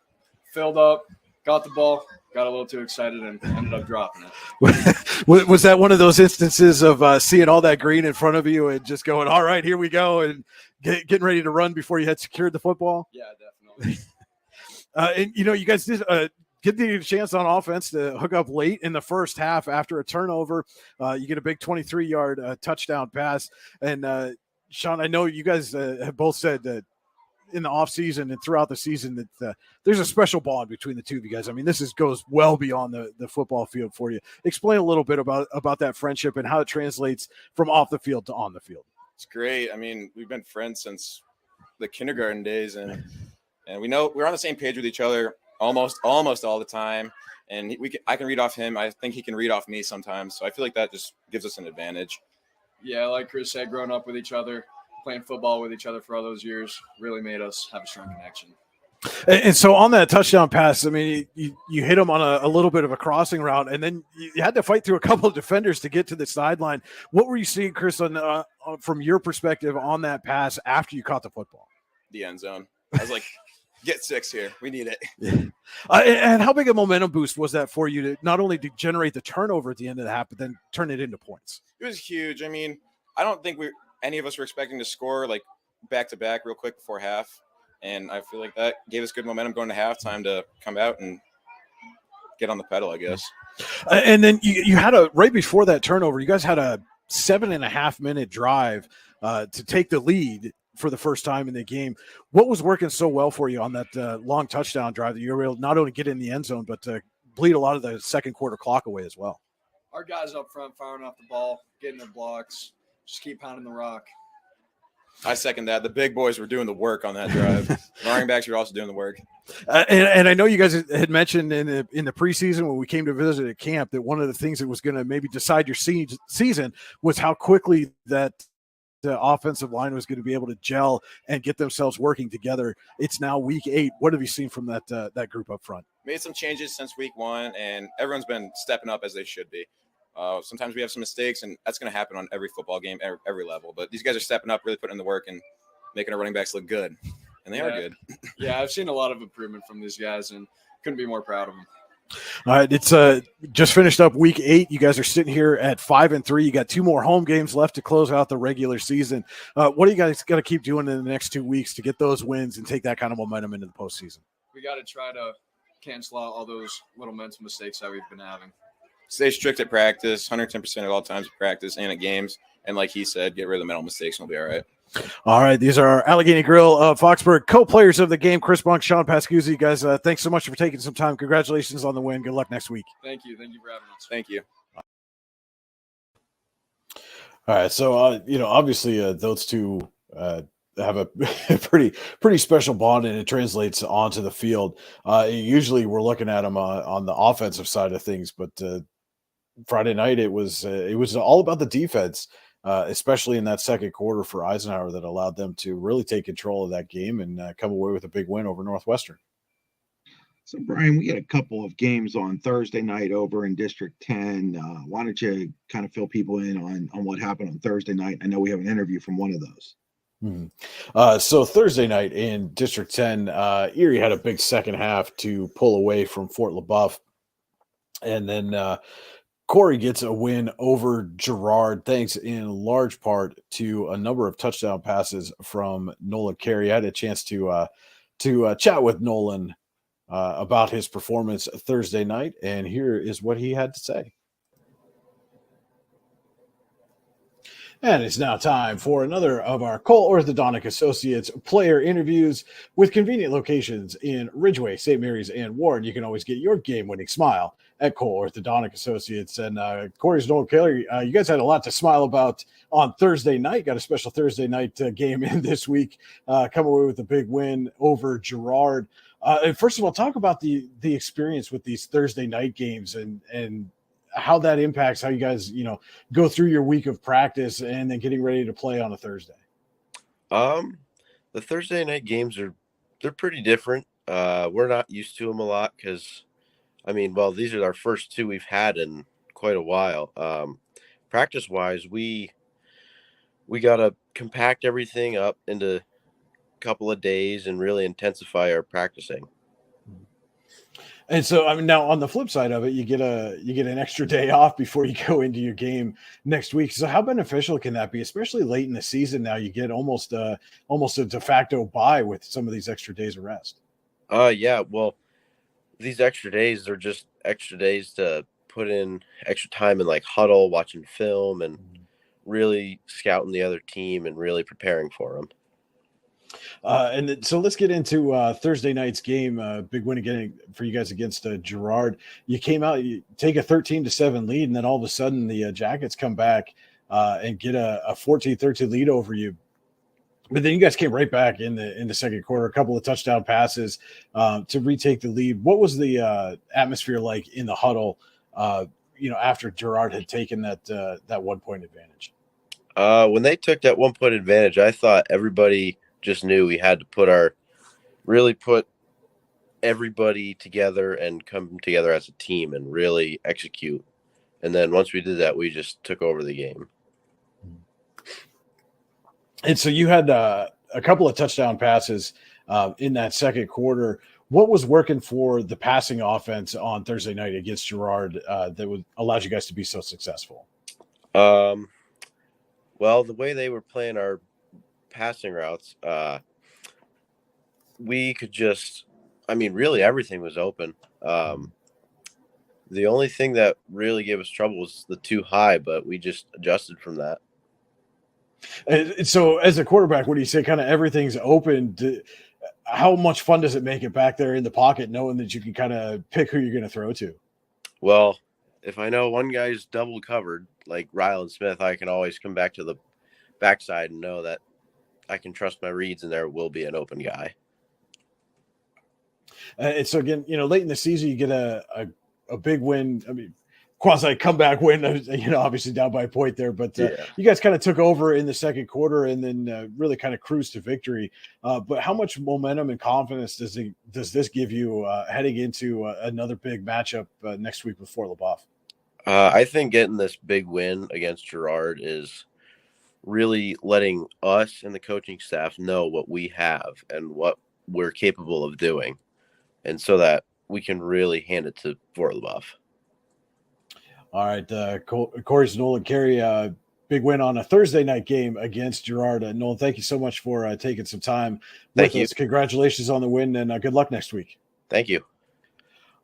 Filled up, got the ball, got a little too excited, and ended up dropping it. Was that one of those instances of seeing all that green in front of you and just going, all right, here we go, and getting ready to run before you had secured the football? Yeah, definitely. And, you guys did get the chance on offense to hook up late in the first half after a turnover. You get a big 23-yard touchdown pass. And, Sean, I know you guys have both said that in the offseason and throughout the season that there's a special bond between the two of you guys. I mean, this goes well beyond the football field for you. Explain a little bit about that friendship and how it translates from off the field to on the field. It's great. I mean, we've been friends since the kindergarten days, and we know we're on the same page with each other almost all the time. And I can read off him. I think he can read off me sometimes. So I feel like that just gives us an advantage. Yeah, like Chris said, growing up with each other, playing football with each other for all those years really made us have a strong connection. And so on that touchdown pass, I mean, you hit him on a little bit of a crossing route, and then you had to fight through a couple of defenders to get to the sideline. What were you seeing, Chris, from your perspective on that pass after you caught the football? The end zone. I was like, get 6 here. We need it. Yeah. And how big a momentum boost was that for you to not only to generate the turnover at the end of the half, but then turn it into points? It was huge. I mean, I don't think any of us were expecting to score like back-to-back real quick before half. And I feel like that gave us good momentum going to halftime to come out and get on the pedal, I guess. And then you had right before that turnover, you guys had a 7.5-minute drive to take the lead for the first time in the game. What was working so well for you on that long touchdown drive that you were able to not only get in the end zone, but to bleed a lot of the second quarter clock away as well? Our guys up front firing off the ball, getting their blocks, just keep pounding the rock. I second that. The big boys were doing the work on that drive. The running backs were also doing the work. And I know you guys had mentioned in the preseason when we came to visit at camp that one of the things that was going to maybe decide your season was how quickly that the offensive line was going to be able to gel and get themselves working together. It's now week 8. What have you seen from that group up front? Made some changes since week 1, and everyone's been stepping up as they should be. Sometimes we have some mistakes, and that's going to happen on every football game, every level. But these guys are stepping up, really putting in the work, and making our running backs look good. And they are good. Yeah, I've seen a lot of improvement from these guys, and couldn't be more proud of them. All right, it's just finished up week 8. You guys are sitting here at 5-3. You got 2 more home games left to close out the regular season. What do you guys got to keep doing in the next 2 weeks to get those wins and take that kind of momentum into the postseason? We got to try to cancel out all those little mental mistakes that we've been having. Stay strict at practice, 110% at all times at practice and at games. And like he said, get rid of the mental mistakes and we'll be all right. All right, these are our Allegheny Grill of Foxburg co-players of the game, Chris Bunk, Sean Pascuzzi. Guys, thanks so much for taking some time. Congratulations on the win. Good luck next week. Thank you. Thank you for having us. Thank you. All right, so obviously those two have a pretty special bond, and it translates onto the field. Usually, we're looking at them on the offensive side of things, but Friday night it was all about the defense, especially in that second quarter for Eisenhower, that allowed them to really take control of that game and come away with a big win over Northwestern. So, Brian, we had a couple of games on Thursday night over in District 10. Why don't you kind of fill people in on what happened on Thursday night? I know we have an interview from one of those. So Thursday night in District 10, Erie had a big second half to pull away from Fort LaBeouf. And then Corey gets a win over Girard, thanks in large part to a number of touchdown passes from Nolan Carey. I had a chance to chat with Nolan about his performance Thursday night, and here is what he had to say. And it's now time for another of our Cole Orthodontic Associates player interviews with convenient locations in Ridgeway, St. Mary's, and Warren. You can always get your game-winning smile at Cole Orthodontic Associates. And Corey's Nolan Carey, you guys had a lot to smile about on Thursday night. Got a special Thursday night game in this week. Come away with a big win over Girard. First of all, talk about the experience with these Thursday night games and how that impacts how you guys, go through your week of practice and then getting ready to play on a Thursday. The Thursday night games they're pretty different. We're not used to them a lot because, these are our first 2 we've had in quite a while. Practice wise, we got to compact everything up into a couple of days and really intensify our practicing. And so, now on the flip side of it, you get an extra day off before you go into your game next week. So how beneficial can that be, especially late in the season? Now you get almost a de facto bye with some of these extra days of rest. Yeah. Well, these extra days are just extra days to put in extra time in like huddle, watching film, and really scouting the other team and really preparing for them. So let's get into Thursday night's game. Big win again for you guys against Girard. You came out, you take a 13-7 lead, and then all of a sudden the Jackets come back and get a 14-13 lead over you. But then you guys came right back in the second quarter, a couple of touchdown passes to retake the lead. What was the atmosphere like in the huddle? After Girard had taken that 1-point advantage. When they took that 1-point advantage, I thought everybody just knew we had to put everybody together and come together as a team and really execute. And then once we did that, we just took over the game. And so you had a couple of touchdown passes in that second quarter. What was working for the passing offense on Thursday night against Girard that allowed you guys to be so successful? Well, the way they were playing our passing routes, we could really everything was open. The only thing that really gave us trouble was the too high, but we just adjusted from that. And so as a quarterback, what do you say? Kind of everything's open. How much fun does it make it back there in the pocket, knowing that you can kind of pick who you're going to throw to? Well, if I know one guy's double covered, like Ryland Smith, I can always come back to the backside and know that I can trust my reads and there will be an open guy. And so again, late in the season, you get a big win. quasi comeback win. Obviously down by a point there, but you guys kind of took over in the second quarter and then really kind of cruised to victory. But how much momentum and confidence does this give you heading into another big matchup next week with Fort LaBeouf? I think getting this big win against Girard is really letting us and the coaching staff know what we have and what we're capable of doing, and so that we can really hand it to Fort LaBeouf. All right, Corey Nolan Carey, big win on a Thursday night game against Girard. Nolan, thank you so much for taking some time with us. Congratulations on the win, and good luck next week. Thank you.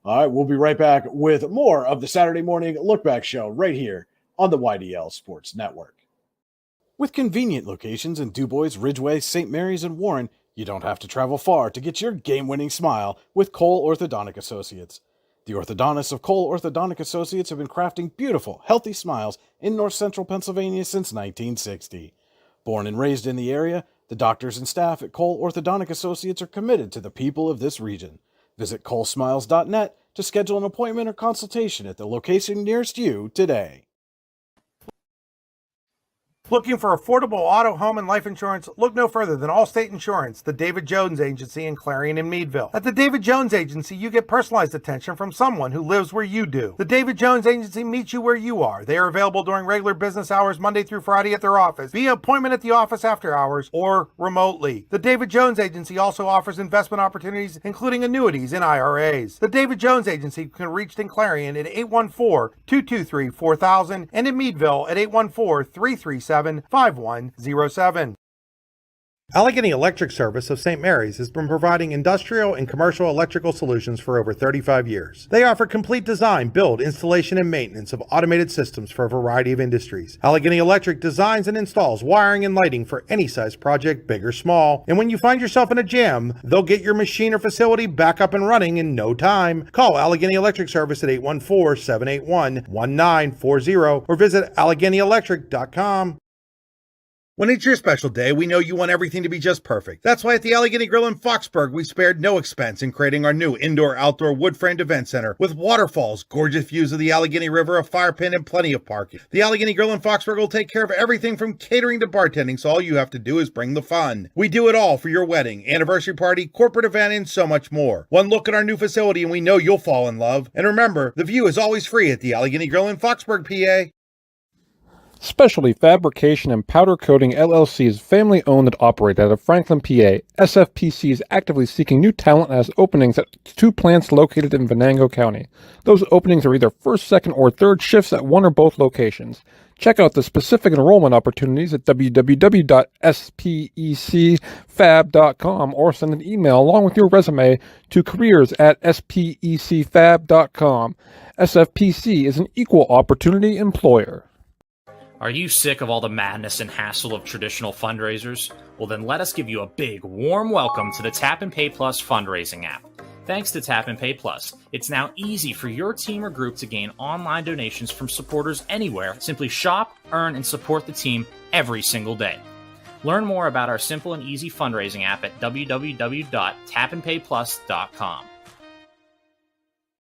All right, we'll be right back with more of the Saturday Morning Look Back Show right here on the YDL Sports Network. With convenient locations in DuBois, Ridgeway, St. Mary's, and Warren, you don't have to travel far to get your game-winning smile with Cole Orthodontic Associates. The orthodontists of Cole Orthodontic Associates have been crafting beautiful, healthy smiles in North Central Pennsylvania since 1960. Born and raised in the area, the doctors and staff at Cole Orthodontic Associates are committed to the people of this region. Visit colesmiles.net to schedule an appointment or consultation at the location nearest you today. Looking for affordable auto, home, and life insurance? Look no further than Allstate Insurance, the David Jones Agency in Clarion and Meadville. At the David Jones Agency, you get personalized attention from someone who lives where you do. The David Jones Agency meets you where you are. They are available during regular business hours Monday through Friday at their office, via appointment at the office after hours, or remotely. The David Jones Agency also offers investment opportunities, including annuities and IRAs. The David Jones Agency can be reached in Clarion at 814-223-4000 and in Meadville at 814-337-5107. Allegheny Electric Service of St. Mary's has been providing industrial and commercial electrical solutions for over 35 years. They offer complete design, build, installation, and maintenance of automated systems for a variety of industries. Allegheny Electric designs and installs wiring and lighting for any size project, big or small. And when you find yourself in a jam, they'll get your machine or facility back up and running in no time. Call Allegheny Electric Service at 814-781-1940 or visit AlleghenyElectric.com. When it's your special day, we know you want everything to be just perfect. That's why at the Allegheny Grill in Foxburg, we spared no expense in creating our new indoor-outdoor wood-framed event center with waterfalls, gorgeous views of the Allegheny River, a fire pit, and plenty of parking. The Allegheny Grill in Foxburg will take care of everything from catering to bartending, so all you have to do is bring the fun. We do it all for your wedding, anniversary party, corporate event, and so much more. One look at our new facility and we know you'll fall in love. And remember, the view is always free at the Allegheny Grill in Foxburg, PA. Specialty Fabrication and Powder Coating LLC is family owned and operated out of Franklin, PA. SFPC is actively seeking new talent and has openings at 2 plants located in Venango County. Those openings are either first, second, or third shifts at one or both locations. Check out the specific enrollment opportunities at www.specfab.com or send an email along with your resume to careers@specfab.com. SFPC is an equal opportunity employer. Are you sick of all the madness and hassle of traditional fundraisers? Well, then let us give you a big, warm welcome to the Tap and Pay Plus fundraising app. Thanks to Tap and Pay Plus, it's now easy for your team or group to gain online donations from supporters anywhere. Simply shop, earn, and support the team every single day. Learn more about our simple and easy fundraising app at www.tapandpayplus.com.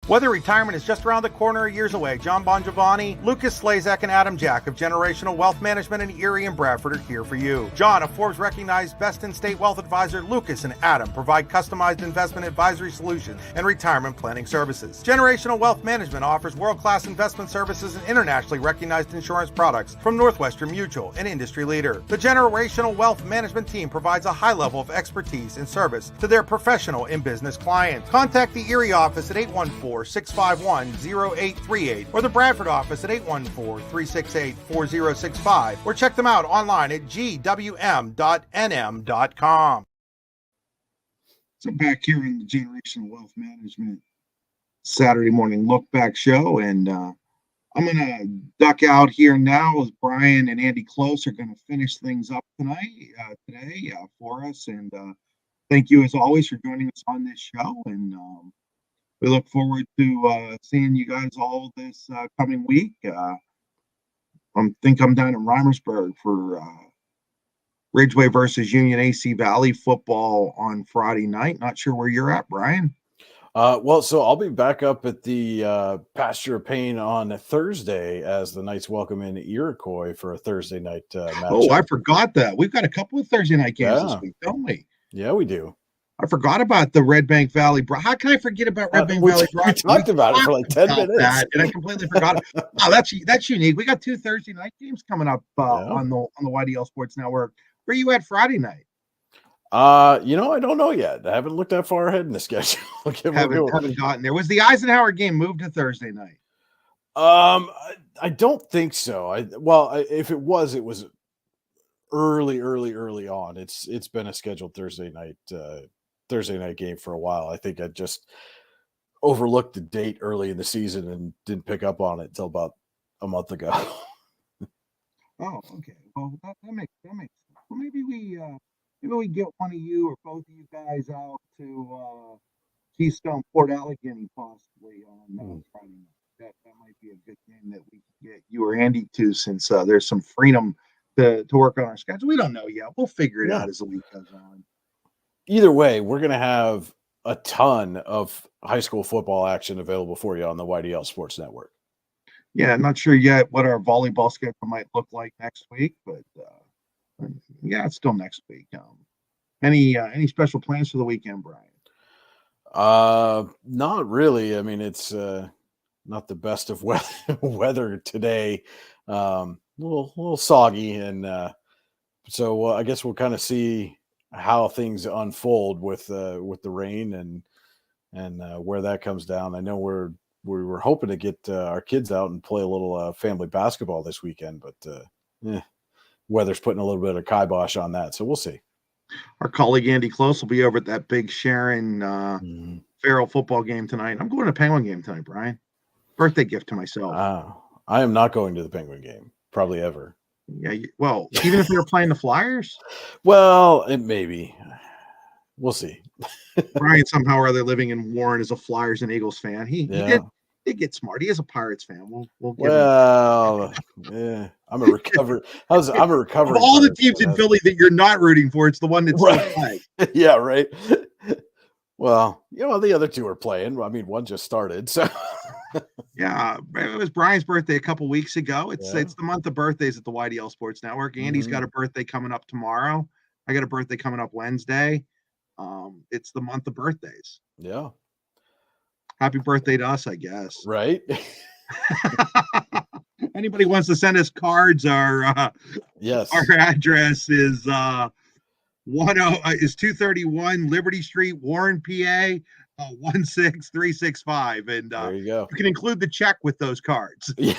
Whether retirement is just around the corner or years away, John Bongiovanni, Lucas Slazak, and Adam Jack of Generational Wealth Management in Erie and Bradford are here for you. John, a Forbes-recognized best-in-state wealth advisor, Lucas and Adam provide customized investment advisory solutions and retirement planning services. Generational Wealth Management offers world-class investment services and internationally recognized insurance products from Northwestern Mutual, an industry leader. The Generational Wealth Management team provides a high level of expertise and service to their professional and business clients. Contact the Erie office at 814-651-0838 or the Bradford office at 814-368-4065 or check them out online at gwm.nm.com. So back here in the Generational Wealth Management Saturday morning look back show, and I'm going to duck out here now as Brian and Andy Close are going to finish things up today for us. And thank you as always for joining us on this show. And we look forward to seeing you guys all this coming week. I think I'm down in Reimersburg for Ridgeway versus Union AC Valley football on Friday night. Not sure where you're at, Brian. Well, so I'll be back up at the Pasture of Pain on Thursday as the Knights welcome in Iroquois for a Thursday night match. Oh, I forgot that. We've got a couple of Thursday night games this week, don't we? Yeah, we do. I forgot about the Red Bank Valley. How can I forget about Red Bank Valley? We talked about it for like 10 minutes. And I completely forgot. Wow, that's unique. We got 2 Thursday night games coming up on the YDL Sports Network. Where are you at Friday night? I don't know yet. I haven't looked that far ahead in the schedule. haven't gotten there. Was the Eisenhower game moved to Thursday night? I don't think so. If it was early on. It's been a scheduled Thursday night game for a while. I think I just overlooked the date early in the season and didn't pick up on it until about a month ago. Oh, okay. Well, that makes sense. Well, maybe we get one of you or both of you guys out to Keystone Port Allegany possibly on Friday night. That might be a good game that we can get you or Andy to, since there's some freedom to work on our schedule. We don't know yet. We'll figure it out as the week goes on. Either way, we're going to have a ton of high school football action available for you on the YDL Sports Network. Yeah, I'm not sure yet what our volleyball schedule might look like next week, but yeah, it's still next week. Any special plans for the weekend, Brian? Not really. I mean, it's not the best of weather today. A little soggy, and so I guess we'll kind of see how things unfold with the rain and where that comes down. I know we were hoping to get our kids out and play a little family basketball this weekend, but weather's putting a little bit of kibosh on that, so we'll see. Our colleague Andy Close will be over at that Big Sharon Farrell football game tonight. I'm going to a Penguin game tonight, Brian. Birthday gift to myself. I am not going to the Penguin game, probably ever. Yeah, well, even if they're playing the Flyers? Well, it maybe. We'll see. Brian, somehow or other, living in Warren, is a Flyers and Eagles fan. He did get smart. He is a Pirates fan. We'll give him. I'm a recovered. I'm a recovered. Of all the teams in Philly that you're not rooting for, it's the one that's right. Yeah, right. Well, the other two are playing. I mean, one just started, so. Yeah, it was Brian's birthday a couple weeks ago. It's the month of birthdays at the YDL Sports Network. Andy's got a birthday coming up tomorrow. I got a birthday coming up Wednesday. It's the month of birthdays. Yeah. Happy birthday to us, I guess. Right. Anybody wants to send us cards? Our address is 231 Liberty Street, Warren, PA. 16365, and there you go. You can include the check with those cards. Yeah.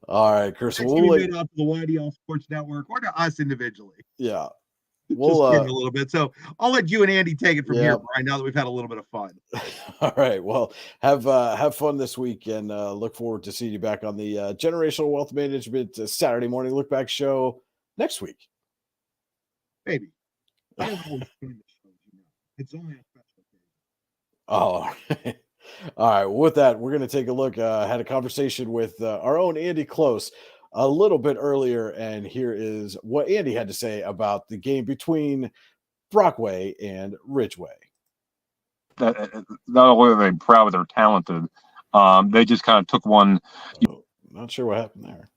All right, Chris. We'll made up the YDL Sports Network or to us individually. Yeah, we'll just a little bit. So I'll let you and Andy take it from here, Brian. Now that we've had a little bit of fun. All right. Well, have fun this week, and look forward to seeing you back on the Generational Wealth Management Saturday morning look back show next week. Maybe. It's only a special occasion. Oh, all right. Well, with that, we're going to take a look. Had a conversation with our own Andy Close a little bit earlier, and here is what Andy had to say about the game between Brockway and Ridgeway. Not only are they proud, they're talented. They just kind of took one. Not sure what happened there.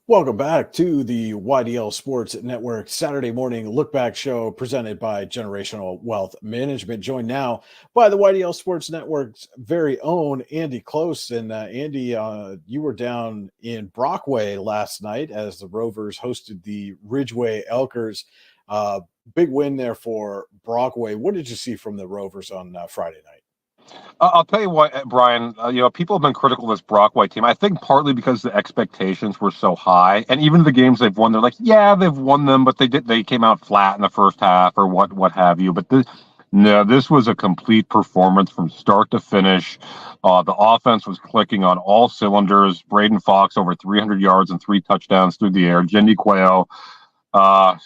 Welcome back to the YDL Sports Network Saturday morning look back show presented by Generational Wealth Management. Joined now by the YDL Sports Network's very own Andy Close. And Andy, you were down in Brockway last night as the Rovers hosted the Ridgeway Elkers. Big win there for Brockway. What did you see from the Rovers on Friday night? I'll tell you what, Brian, people have been critical of this Brockway team. I think partly because the expectations were so high, and even the games they've won, they're like, yeah, they've won them, but they came out flat in the first half or what have you. But this was a complete performance from start to finish. The offense was clicking on all cylinders. Braden Fox over 300 yards and 3 touchdowns through the air. Jindy Quayo, I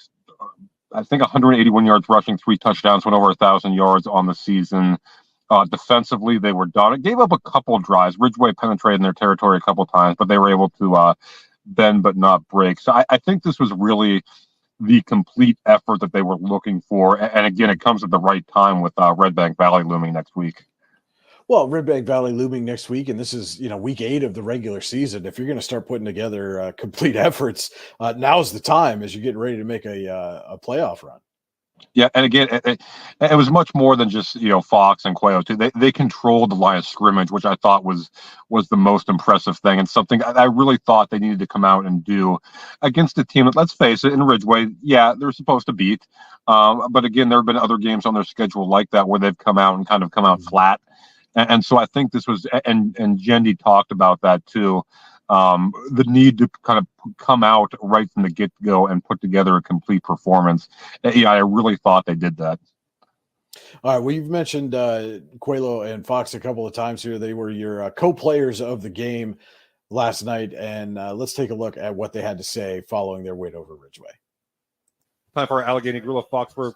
think 181 yards rushing, 3 touchdowns, went over 1,000 yards on the season. Defensively, they were done. It gave up a couple of drives. Ridgeway penetrated in their territory a couple of times, but they were able to bend but not break. So I think this was really the complete effort that they were looking for. And again, it comes at the right time with Red Bank Valley looming next week. Well, Red Bank Valley looming next week, and this is week 8 of the regular season. If you're going to start putting together complete efforts, now's the time as you're getting ready to make a playoff run. Yeah, and again, it was much more than just Fox and Quayo too. They controlled the line of scrimmage, which I thought was the most impressive thing, and something I really thought they needed to come out and do against a team that, let's face it, in Ridgeway, yeah, they're supposed to beat. But again, there have been other games on their schedule like that where they've come out and kind of come out flat. And so I think this was, and Jendi talked about that too, the need to kind of come out right from the get-go and put together a complete performance. Yeah, I really thought they did that. All right, well, you've mentioned Quayo and Fox a couple of times here. They were your co-players of the game last night, and let's take a look at what they had to say following their win over Ridgeway. Time for our Allegheny Grill of Foxburg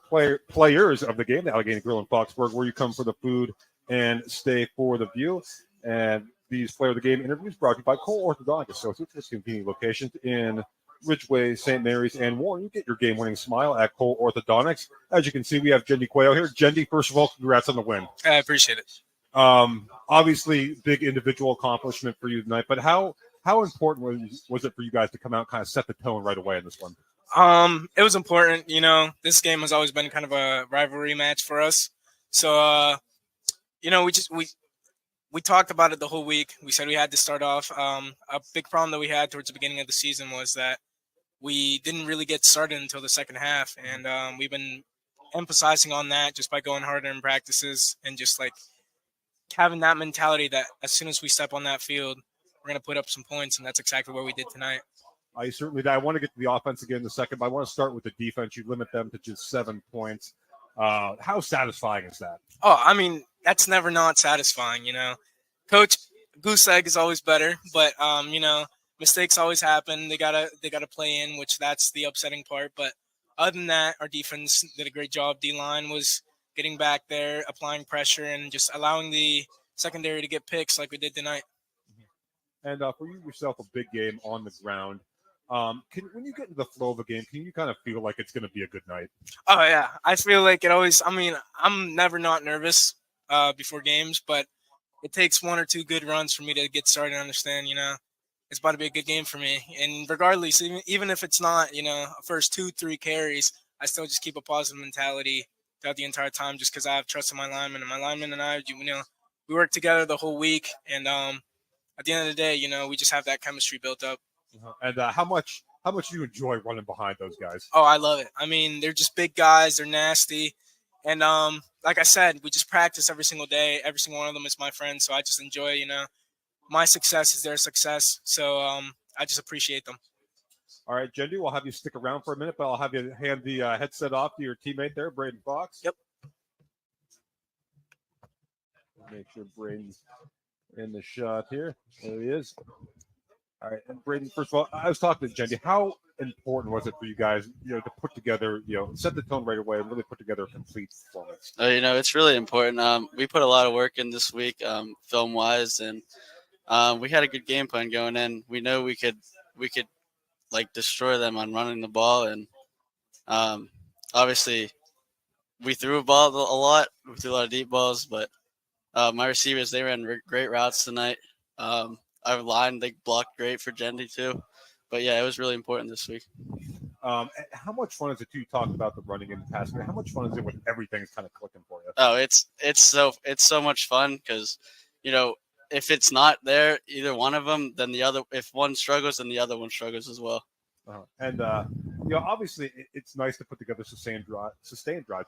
players of the game, the Allegheny Grill in Foxburg, where you come for the food and stay for the view. And these player of the game interviews brought to you by Cole Orthodontic Associates with convenient locations in Ridgeway, St. Mary's, and Warren. You get your game-winning smile at Cole Orthodontics. As you can see, we have Jendi Quayo here. Jendi, first of all, congrats on the win. I appreciate it. Obviously, big individual accomplishment for you tonight, but how important was it for you guys to come out and kind of set the tone right away in this one? It was important. This game has always been kind of a rivalry match for us. So, we talked about it the whole week. We said we had to start off. A big problem that we had towards the beginning of the season was that we didn't really get started until the second half. And we've been emphasizing on that just by going harder in practices and just like having that mentality that as soon as we step on that field, we're going to put up some points. And that's exactly what we did tonight. I certainly did. I want to get to the offense again in a second, but I want to start with the defense. You limit them to just 7 points. How satisfying is that? Oh, I mean, that's never not satisfying, Coach Goose Egg is always better, but mistakes always happen. They gotta play in, which that's the upsetting part. But other than that, our defense did a great job. D-line was getting back there, applying pressure, and just allowing the secondary to get picks like we did tonight. And for you yourself, a big game on the ground. When you get into the flow of a game, can you kind of feel like it's going to be a good night? Oh, yeah. I feel like it always – I'm never not nervous before games, but it takes 1 or 2 good runs for me to get started and understand, it's about to be a good game for me. And regardless, even if it's not, first 2-3 carries, I still just keep a positive mentality throughout the entire time just because I have trust in my linemen. And my linemen and I, we work together the whole week. And at the end of the day, we just have that chemistry built up. And how much do you enjoy running behind those guys? Oh, I love it. They're just big guys. They're nasty. And like I said, we just practice every single day. Every single one of them is my friend. So I just enjoy, my success is their success. So I just appreciate them. All right, Jendi, we'll have you stick around for a minute, but I'll have you hand the headset off to your teammate there, Braden Fox. Yep. Make sure Braden's in the shot here. There he is. All right, and Braden, first of all, I was talking to Jendi. How important was it for you guys, to put together, set the tone right away and really put together a complete performance? It's really important. We put a lot of work in this week, film-wise, and we had a good game plan going in. We know we could like destroy them on running the ball, and obviously we threw a ball a lot. We threw a lot of deep balls, but my receivers, they ran great routes tonight. Our line, they blocked great for Jendi too. But yeah, it was really important this week. How much fun is it too? You talked about the running and the passing. How much fun is it when everything's kind of clicking for you? Oh, it's so much fun because, if it's not there, either one of them, then the other. If one struggles, then the other one struggles as well. And obviously, it's nice to put together sustained drives,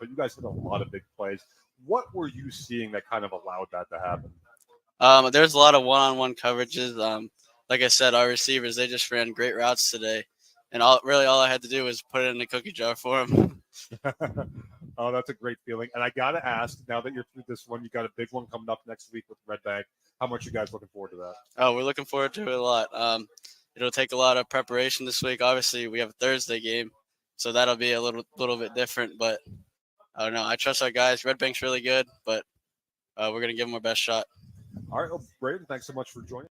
but you guys did a lot of big plays. What were you seeing that kind of allowed that to happen? There's a lot of one-on-one coverages. Like I said, our receivers, they just ran great routes today. And all I had to do was put it in the cookie jar for them. Oh, that's a great feeling. And I got to ask, now that you're through this one, you got a big one coming up next week with Red Bank. How much you guys looking forward to that? Oh, we're looking forward to it a lot. It'll take a lot of preparation this week. Obviously, we have a Thursday game, so that'll be a little bit different. But I don't know. I trust our guys. Red Bank's really good, but we're going to give them our best shot. All right, well, Braden, thanks so much for joining.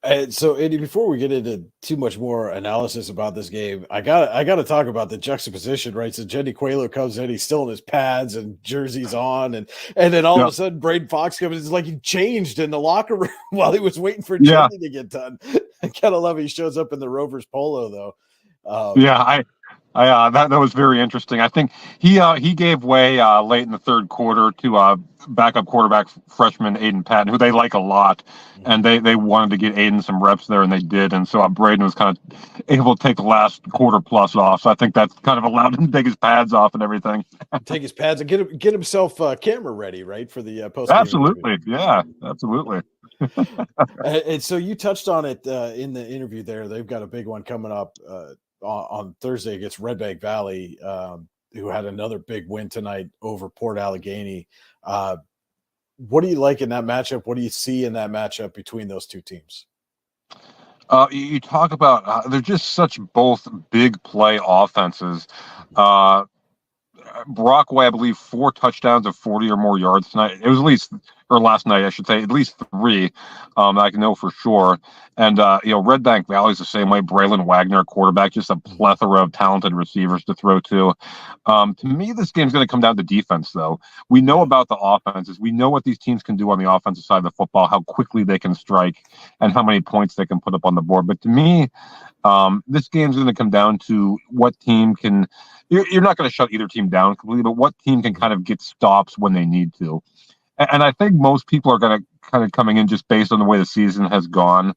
And so, Andy, before we get into too much more analysis about this game, I got to talk about the juxtaposition, right? So Jenny Coelho comes in, he's still in his pads and jerseys on, and then all of a sudden, Braden Fox comes in, it's like he changed in the locker room while he was waiting for Jenny to get done. I kind of love he shows up in the Rovers polo, though. That was very interesting. I think he gave way late in the third quarter to backup quarterback freshman Aiden Patton, who they like a lot, and they wanted to get Aiden some reps there, and they did. And so Braden was kind of able to take the last quarter plus off. So I think that's kind of allowed him to take his pads off and everything. Take his pads and get himself camera ready, right, for the post. Absolutely, yeah, absolutely. And so you touched on it in the interview there. They've got a big one coming up on Thursday against Red Bank Valley, who had another big win tonight over Port Allegany. What do you like in that matchup? What do you see in that matchup between those two teams? You talk about they're just such both big play offenses. Brockway, I believe, 4 touchdowns of 40 or more yards tonight. It was at least, or last night, I should say, at least 3. I can know for sure. And, Red Bank Valley is the same way. Braylon Wagner, quarterback, just a plethora of talented receivers to throw to. To me, this game's going to come down to defense, though. We know about the offenses. We know what these teams can do on the offensive side of the football, how quickly they can strike, and how many points they can put up on the board. But to me, this game's going to come down to what team can. You're not going to shut either team down completely, but what team can kind of get stops when they need to. And I think most people are going to kind of coming in just based on the way the season has gone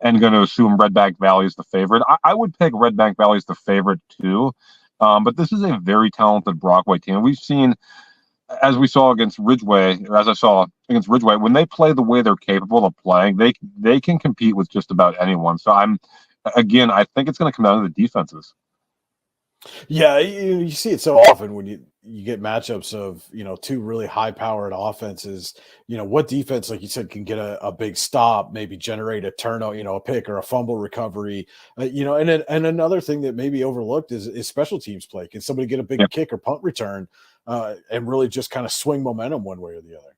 and going to assume Red Bank Valley is the favorite. I would pick Red Bank Valley as the favorite too. But this is a very talented Brockway team. We've seen, as we saw against Ridgeway, or as I saw against Ridgeway, when they play the way they're capable of playing, they can compete with just about anyone. So I think it's going to come down to the defenses. Yeah, you see it so often when you get matchups of, two really high-powered offenses. What defense, like you said, can get a big stop, maybe generate a turnover, a pick or a fumble recovery. And another thing that may be overlooked is special teams play. Can somebody get a big kick or punt return and really just kind of swing momentum one way or the other?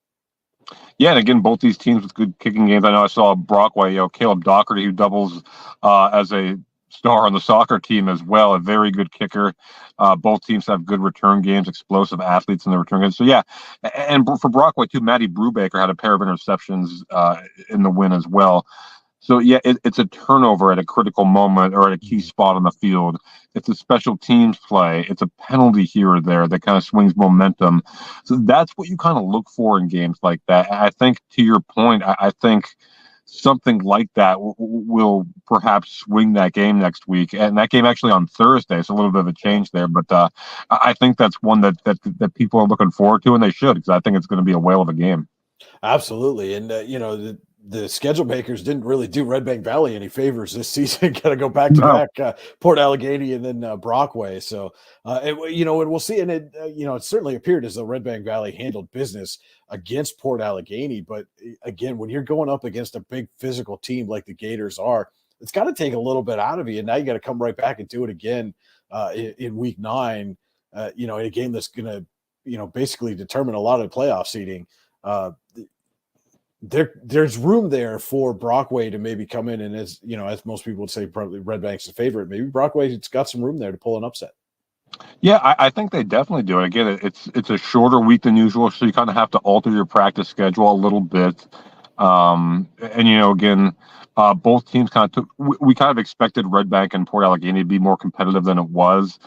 Yeah, and again, both these teams with good kicking games. I know I saw Brockway, Caleb Doherty, who doubles as a star on the soccer team as well, a very good kicker. Both teams have good return games, explosive athletes in the return games. So yeah, and for Brockway too, Maddie Brubaker had a pair of interceptions in the win as well. So yeah, it's a turnover at a critical moment or at a key spot on the field. It's a special teams play. It's a penalty here or there that kind of swings momentum. So that's what you kind of look for in games like that. I think to your point, I think something like that will perhaps swing that game next week, and that game actually on Thursday. It's a little bit of a change there, but I think that's one that people are looking forward to, and they should, because I think it's going to be a whale of a game. Absolutely, and the schedule makers didn't really do Red Bank Valley any favors this season. Got to go back to back Port Allegany and then Brockway. So, and we'll see. And it certainly appeared as though Red Bank Valley handled business against Port Allegany. But again, when you're going up against a big physical team like the Gators are, it's got to take a little bit out of you. And now you got to come right back and do it again in week 9. In a game that's going to, basically determine a lot of the playoff seeding. There's room there for Brockway to maybe come in, and as most people would say, probably Red Bank's the favorite. Maybe Brockway's got some room there to pull an upset. Yeah, I think they definitely do. Again, it's a shorter week than usual, so you kind of have to alter your practice schedule a little bit. Again, both teams we kind of expected Red Bank and Port Allegany to be more competitive than it was.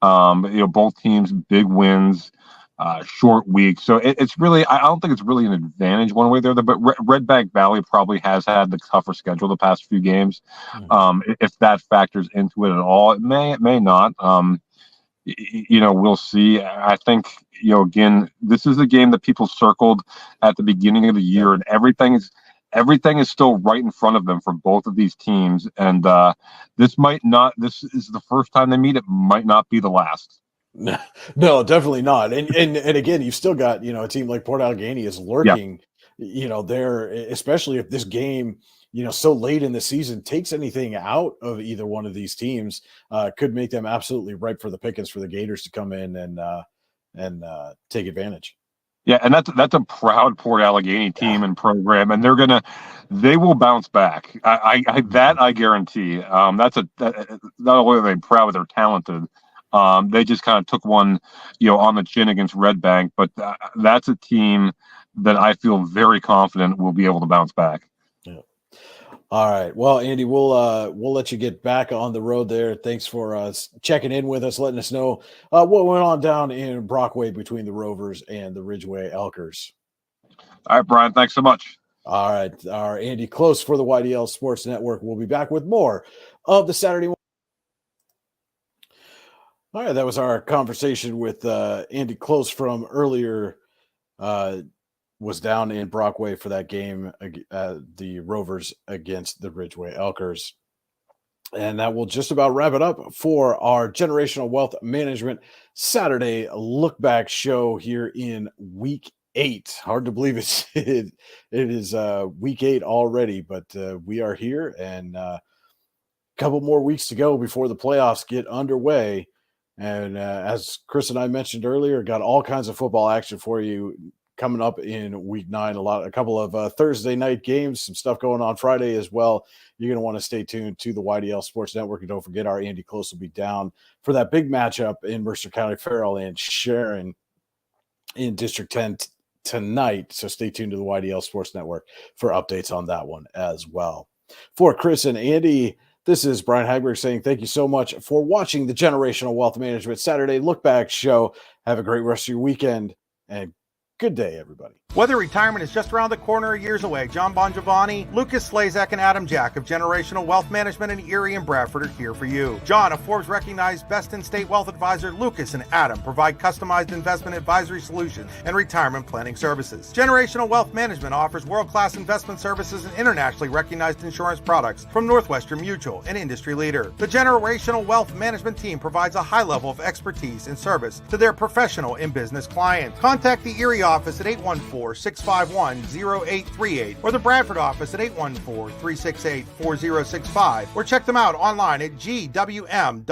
Both teams big wins. Short week. So it's really, I don't think it's really an advantage one way or the other, but Red Bank Valley probably has had the tougher schedule the past few games. If that factors into it at all, it may not. We'll see. I think, again, this is a game that people circled at the beginning of the year, and everything is still right in front of them for both of these teams. And this is the first time they meet. It might not be the last. No, definitely not. And again, you've still got, a team like Port Allegany is lurking, there, especially if this game, so late in the season takes anything out of either one of these teams, could make them absolutely ripe for the pickings for the Gators to come in and take advantage. Yeah, and that's a proud Port Allegheny team and program, and they will bounce back. I guarantee. Not only are they proud, they're talented. They just kind of took one, on the chin against Red Bank, but that's a team that I feel very confident will be able to bounce back. Yeah. All right. Well, Andy, we'll let you get back on the road there. Thanks for checking in with us, letting us know what went on down in Brockway between the Rovers and the Ridgeway Elkers. All right, Brian. Thanks so much. All right. Our Andy Close for the YDL Sports Network. We'll be back with more of the Saturday. All right. That was our conversation with Andy Close from earlier. Was down in Brockway for that game, the Rovers against the Ridgeway Elkers. And that will just about wrap it up for our Generational Wealth Management Saturday look back show here in week 8. Hard to believe it is week 8 already, but we are here, and a couple more weeks to go before the playoffs get underway. And as Chris and I mentioned earlier, got all kinds of football action for you coming up in week 9, a couple of Thursday night games, some stuff going on Friday as well. You're going to want to stay tuned to the YDL Sports Network. And don't forget, our Andy Close will be down for that big matchup in Mercer County, Farrell and Sharon in District 10 tonight. So stay tuned to the YDL Sports Network for updates on that one as well. For Chris and Andy, this is Brian Hagberg saying thank you so much for watching the Generational Wealth Management Saturday Look Back show. Have a great rest of your weekend, and good day, everybody. Whether retirement is just around the corner or years away, John Bongiovanni, Lucas Slazak, and Adam Jack of Generational Wealth Management in Erie and Bradford are here for you. John, a Forbes-recognized best-in-state wealth advisor, Lucas and Adam provide customized investment advisory solutions and retirement planning services. Generational Wealth Management offers world-class investment services and internationally recognized insurance products from Northwestern Mutual, an industry leader. The Generational Wealth Management team provides a high level of expertise and service to their professional and business clients. Contact the Erie office at 814-651-0838 or the Bradford office at 814-368-4065 or check them out online at gwm.nm.com.